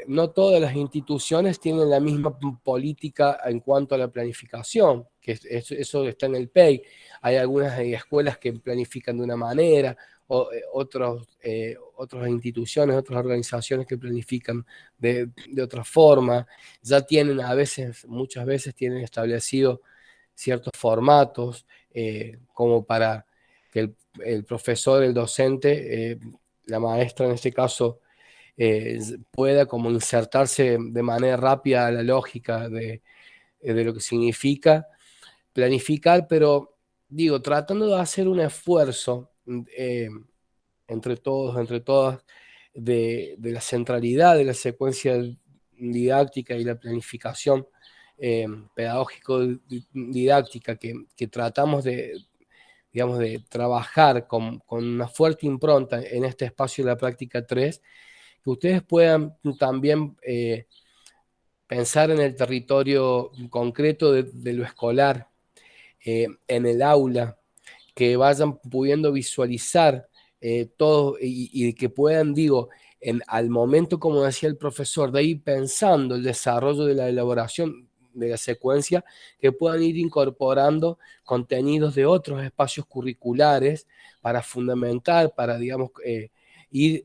no todas las instituciones tienen la misma política en cuanto a la planificación, que eso está en el PEI. Hay algunas escuelas que planifican de una manera, otras instituciones, otras organizaciones que planifican de otra forma. Ya tienen muchas veces tienen establecido ciertos formatos como para que el profesor, el docente, la maestra en este caso, pueda como insertarse de manera rápida a la lógica de lo que significa planificar, pero digo, tratando de hacer un esfuerzo entre todos, entre todas, de la centralidad de la secuencia didáctica y la planificación pedagógico-didáctica que tratamos digamos, de trabajar con una fuerte impronta en este espacio de la práctica 3, que ustedes puedan también pensar en el territorio concreto de lo escolar, en el aula, que vayan pudiendo visualizar todo y que puedan, digo, al momento, como decía el profesor, de ir pensando el desarrollo de la elaboración de la secuencia, que puedan ir incorporando contenidos de otros espacios curriculares para fundamentar, para, digamos, ir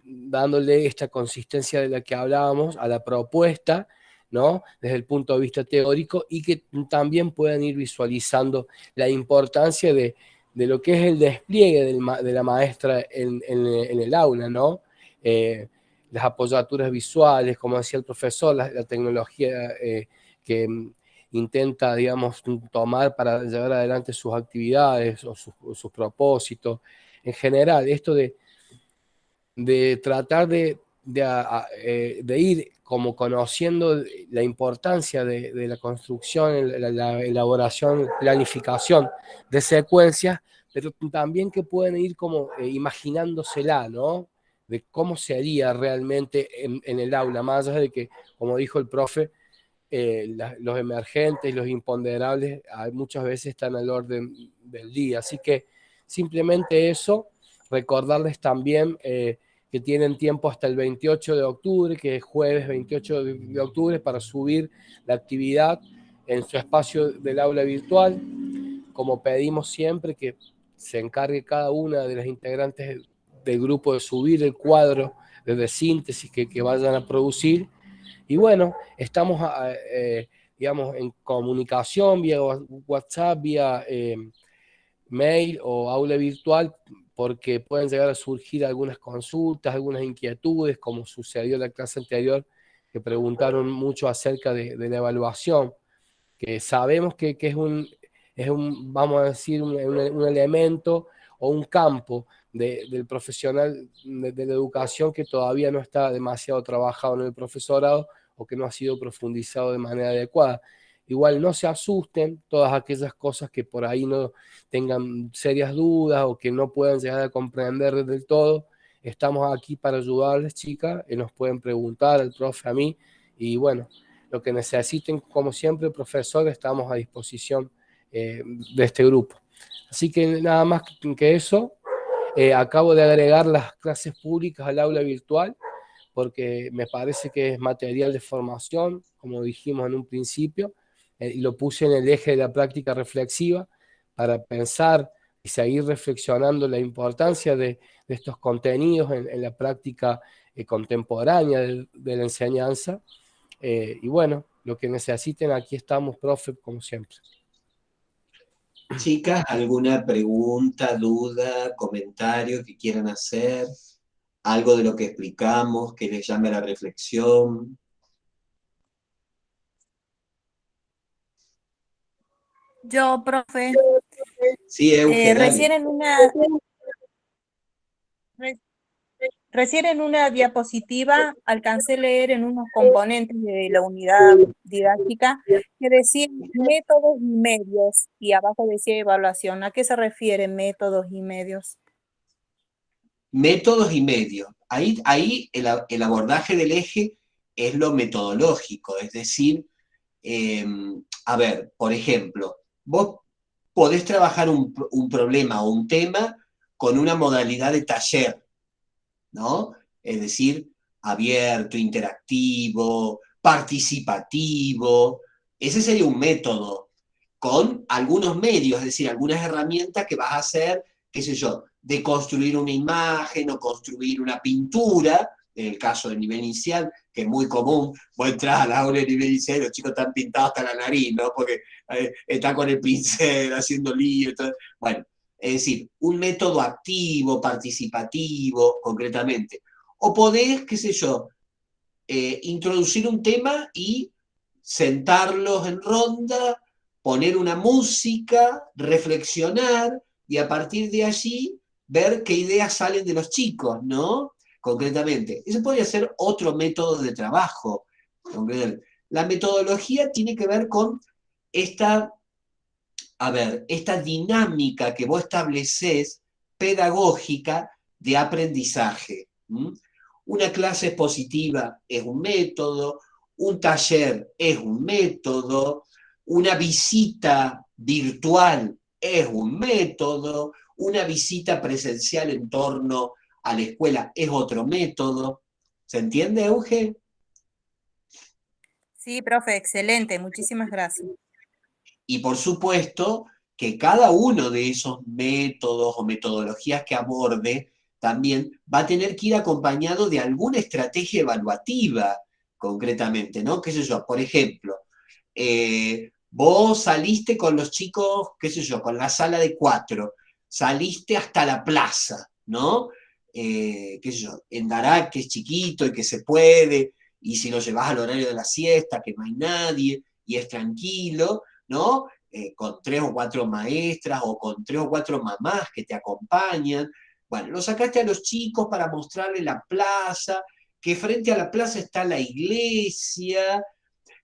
dándole esta consistencia de la que hablábamos a la propuesta, ¿no? Desde el punto de vista teórico, y que también puedan ir visualizando la importancia de lo que es el despliegue de la maestra en el aula, ¿no? Las apoyaturas visuales, como decía el profesor, la tecnología que intenta, digamos, tomar para llevar adelante sus actividades o sus propósitos. En general, esto de tratar de ir como conociendo la importancia de la construcción, la elaboración, planificación de secuencias, pero también que pueden ir como imaginándosela, ¿no? De cómo sería realmente en el aula, más allá de que, como dijo el profe, los emergentes, los imponderables, muchas veces están al orden del día. Así que simplemente eso, recordarles también que tienen tiempo hasta el 28 de octubre, que es jueves 28 de octubre, para subir la actividad en su espacio del aula virtual. Como pedimos siempre, que se encargue cada una de las integrantes del grupo de subir el cuadro de síntesis que vayan a producir, Y bueno, estamos, digamos, en comunicación vía WhatsApp, vía mail o aula virtual, porque pueden llegar a surgir algunas consultas, algunas inquietudes, como sucedió en la clase anterior, que preguntaron mucho acerca de la evaluación, que sabemos que es un, vamos a decir, un elemento o un campo del profesional de la educación que todavía no está demasiado trabajado en el profesorado o que no ha sido profundizado de manera adecuada. Igual no se asusten todas aquellas cosas que por ahí no tengan serias dudas o que no puedan llegar a comprender del todo. Estamos aquí para ayudarles, chicas, y nos pueden preguntar al profe, a mí, y bueno, lo que necesiten, como siempre, profesor, estamos a disposición de este grupo. Así que nada más que eso, acabo de agregar las clases públicas al aula virtual porque me parece que es material de formación, como dijimos en un principio, y lo puse en el eje de la práctica reflexiva para pensar y seguir reflexionando la importancia de estos contenidos en la práctica contemporánea de la enseñanza. Y bueno, lo que necesiten, aquí estamos, profe, como siempre. Chicas, ¿alguna pregunta, duda, comentario que quieran hacer? ¿Algo de lo que explicamos que les llame a la reflexión? Yo, profe, Sí, Euge, dale. recién en una, re- recién en una diapositiva alcancé a leer en unos componentes de la unidad didáctica que decía métodos y medios, y abajo decía evaluación. ¿A qué se refieren métodos y medios? Métodos y medios. Ahí el abordaje del eje es lo metodológico, es decir, eh, a ver, por ejemplo, vos podés trabajar un problema o un tema con una modalidad de taller, ¿no? Es decir, abierto, interactivo, participativo. Ese sería un método con algunos medios, es decir, algunas herramientas que vas a hacer, qué sé yo, de construir una imagen o construir una pintura, en el caso del nivel inicial, que es muy común, vos entras al aula de nivel inicial y los chicos están pintados hasta la nariz, ¿no? Porque están con el pincel haciendo lío. Bueno, es decir, un método activo, participativo, concretamente. O podés, qué sé yo, introducir un tema y sentarlos en ronda, poner una música, reflexionar y a partir de allí ver qué ideas salen de los chicos, ¿no? Concretamente. Ese podría ser otro método de trabajo. La metodología tiene que ver con esta, a ver, esta dinámica que vos estableces pedagógica de aprendizaje. ¿Mm? Una clase expositiva es un método, un taller es un método, una visita virtual es un método, una visita presencial en torno a la escuela es otro método. ¿Se entiende, Euge? Sí, profe, excelente, muchísimas gracias. Y por supuesto que cada uno de esos métodos o metodologías que aborde también va a tener que ir acompañado de alguna estrategia evaluativa, concretamente, ¿no? ¿Qué sé yo? Por ejemplo, vos saliste con los chicos, qué sé yo, con la sala de 4, saliste hasta la plaza, ¿no? Qué sé yo, en Darak, que es chiquito y que se puede, y si lo llevas al horario de la siesta, que no hay nadie y es tranquilo, ¿no? Con 3 o 4 maestras o con 3 o 4 mamás que te acompañan. Bueno, lo sacaste a los chicos para mostrarles la plaza, que frente a la plaza está la iglesia,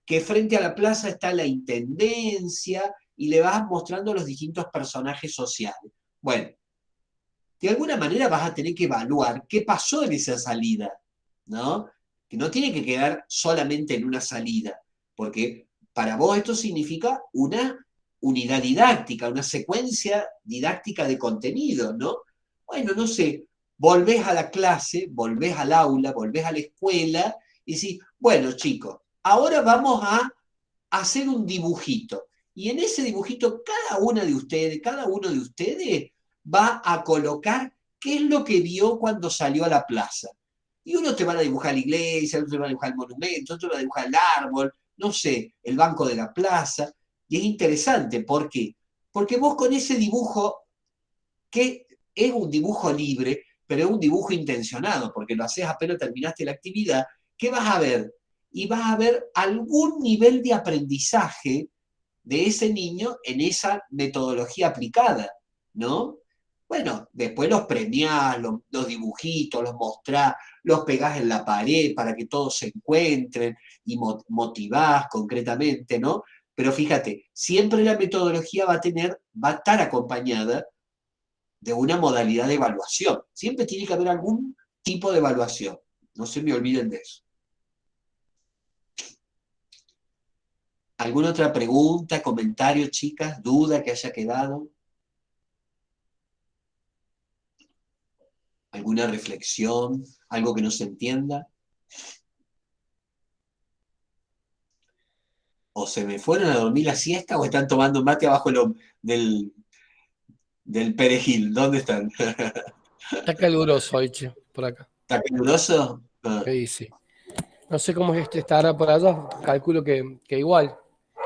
que frente a la plaza está la intendencia, y le vas mostrando los distintos personajes sociales. Bueno, de alguna manera vas a tener que evaluar qué pasó en esa salida, ¿no? Que no tiene que quedar solamente en una salida, porque para vos esto significa una unidad didáctica, una secuencia didáctica de contenido, ¿no? Bueno, no sé, volvés a la clase, volvés al aula, volvés a la escuela y decís, bueno, chicos, ahora vamos a hacer un dibujito. Y en ese dibujito cada una de ustedes, cada uno de ustedes va a colocar qué es lo que vio cuando salió a la plaza. Y uno te van a dibujar la iglesia, otro te va a dibujar el monumento, otro te va a dibujar el árbol, no sé, el banco de la plaza. Y es interesante, ¿por qué? Porque vos con ese dibujo, que es un dibujo libre, pero es un dibujo intencionado, porque lo haces apenas terminaste la actividad, ¿qué vas a ver? Y vas a ver algún nivel de aprendizaje de ese niño en esa metodología aplicada, ¿no? Bueno, después los premiás, los dibujitos, los mostrás, los pegás en la pared para que todos se encuentren y motivás concretamente, ¿no? Pero fíjate, siempre la metodología va a estar acompañada de una modalidad de evaluación. Siempre tiene que haber algún tipo de evaluación. No se me olviden de eso. ¿Alguna otra pregunta, comentario, chicas, duda que haya quedado? ¿Alguna reflexión? ¿Algo que no se entienda? ¿O se me fueron a dormir la siesta o están tomando mate abajo del perejil? ¿Dónde están? Está caluroso hoy, che, por acá. ¿Está caluroso? Ah. Sí, sí. No sé cómo estará por allá. Calculo que igual.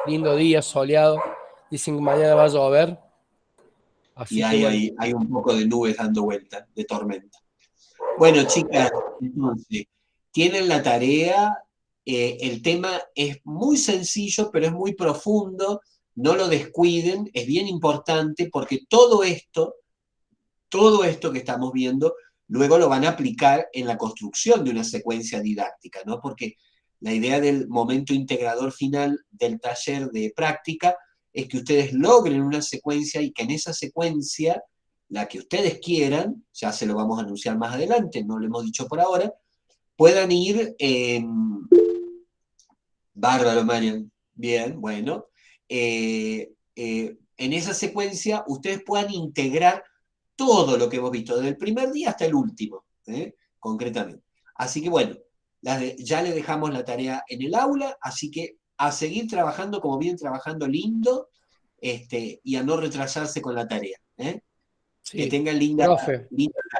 Lindo día, soleado. Dicen que mañana va a llover. Y Así que bueno. hay un poco de nubes dando vuelta, de tormenta. Bueno, chicas, entonces, tienen la tarea. El tema es muy sencillo, pero es muy profundo. No lo descuiden, es bien importante porque todo esto que estamos viendo, luego lo van a aplicar en la construcción de una secuencia didáctica, ¿no? Porque la idea del momento integrador final del taller de práctica es que ustedes logren una secuencia y que en esa secuencia, la que ustedes quieran, ya se lo vamos a anunciar más adelante, no lo hemos dicho por ahora, puedan ir, bárbaro, Marian, bien, bueno, en esa secuencia ustedes puedan integrar todo lo que hemos visto, desde el primer día hasta el último, concretamente. Así que bueno, ya le dejamos la tarea en el aula, así que a seguir trabajando como vienen trabajando lindo, y a no retrasarse con la tarea. Sí. Que tengan linda Profe,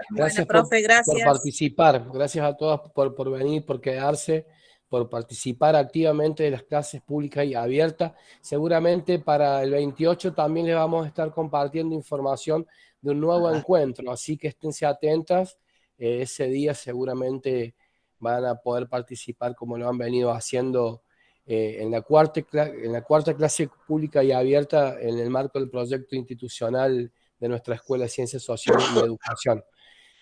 gracias, bueno, profe, por participar. Gracias a todas por venir, por quedarse, por participar activamente de las clases públicas y abiertas. Seguramente para el 28 también les vamos a estar compartiendo información de un nuevo encuentro, así que esténse atentas. Ese día seguramente van a poder participar como lo han venido haciendo en la cuarta clase pública y abierta en el marco del proyecto institucional de nuestra Escuela de Ciencias Sociales y Educación.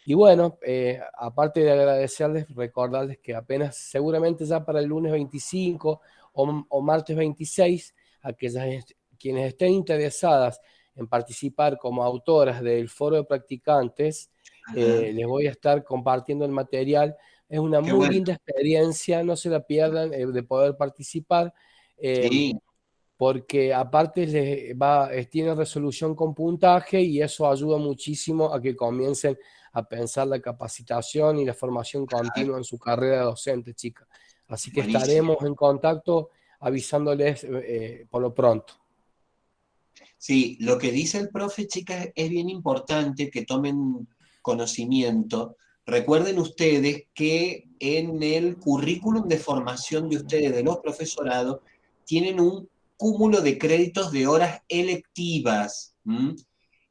Y bueno, aparte de agradecerles, recordarles que apenas, seguramente ya para el lunes 25 o martes 26, aquellas quienes estén interesadas en participar como autoras del foro de practicantes, les voy a estar compartiendo el material. Es una muy linda experiencia, no se la pierdan de poder participar. Sí. Porque aparte tiene resolución con puntaje y eso ayuda muchísimo a que comiencen a pensar la capacitación y la formación continua en su carrera docente, chicas. Así que Buenísimo. estaremos en contacto avisándoles por lo pronto. Sí, lo que dice el profe, chicas, es bien importante que tomen conocimiento. Recuerden ustedes que en el currículum de formación de ustedes, de los profesorados, tienen un cúmulo de créditos de horas electivas.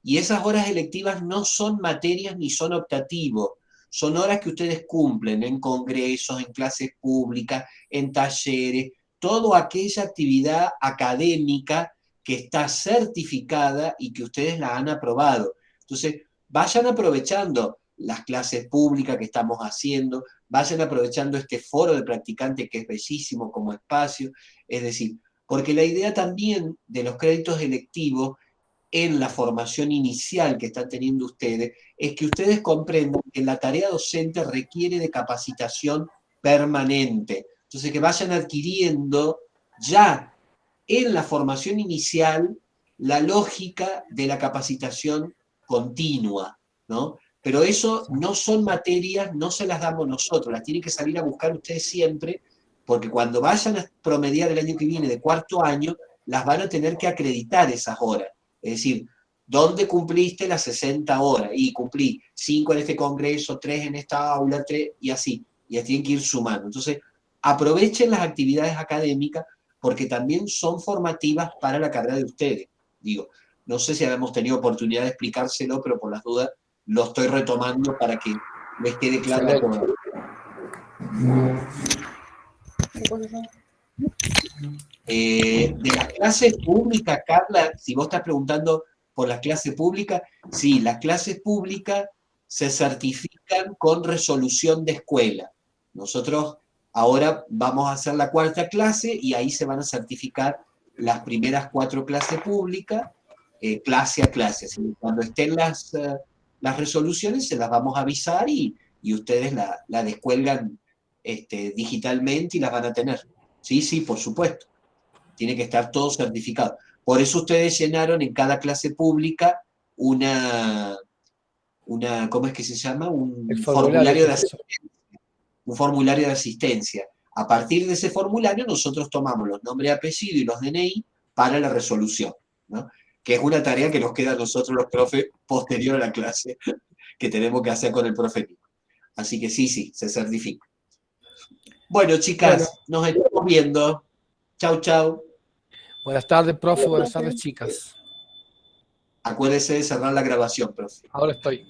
Y esas horas electivas no son materias ni son optativos, son horas que ustedes cumplen en congresos, en clases públicas, en talleres, toda aquella actividad académica que está certificada y que ustedes la han aprobado. Entonces, vayan aprovechando las clases públicas que estamos haciendo, vayan aprovechando este foro de practicantes que es bellísimo como espacio, es decir, porque la idea también de los créditos electivos en la formación inicial que están teniendo ustedes es que ustedes comprendan que la tarea docente requiere de capacitación permanente. Entonces, que vayan adquiriendo ya en la formación inicial la lógica de la capacitación continua, ¿no? Pero eso no son materias, no se las damos nosotros, las tienen que salir a buscar ustedes siempre, porque cuando vayan a promediar el año que viene de cuarto año, las van a tener que acreditar esas horas. Es decir, ¿dónde cumpliste las 60 horas? Y cumplí 5 en este congreso, 3 en esta aula, 3, y así. y tienen que ir sumando. Entonces, aprovechen las actividades académicas porque también son formativas para la carrera de ustedes. Digo, no sé si habíamos tenido oportunidad de explicárselo, pero por las dudas lo estoy retomando para que les quede claro a todos. De las clases públicas, Carla, si vos estás preguntando por las clases públicas, sí, las clases públicas se certifican con resolución de escuela. Nosotros ahora vamos a hacer la 4ª clase y ahí se van a certificar las primeras 4 clases públicas, clase a clase. Así que cuando estén las resoluciones se las vamos a avisar y ustedes la descuelgan digitalmente y las van a tener. Sí, sí, por supuesto. Tiene que estar todo certificado. Por eso ustedes llenaron en cada clase pública una ¿cómo es que se llama? Un formulario de asistencia. Un formulario de asistencia. A partir de ese formulario nosotros tomamos los nombres, apellidos y los DNI para la resolución, ¿no? Que es una tarea que nos queda a nosotros los profes posterior a la clase, que tenemos que hacer con el profe Nico. Así que sí, se certifica. Bueno, chicas, nos estamos viendo. Chau, chau. Buenas tardes, profe. Buenas tardes, chicas. Acuérdese de cerrar la grabación, profe. Ahora estoy.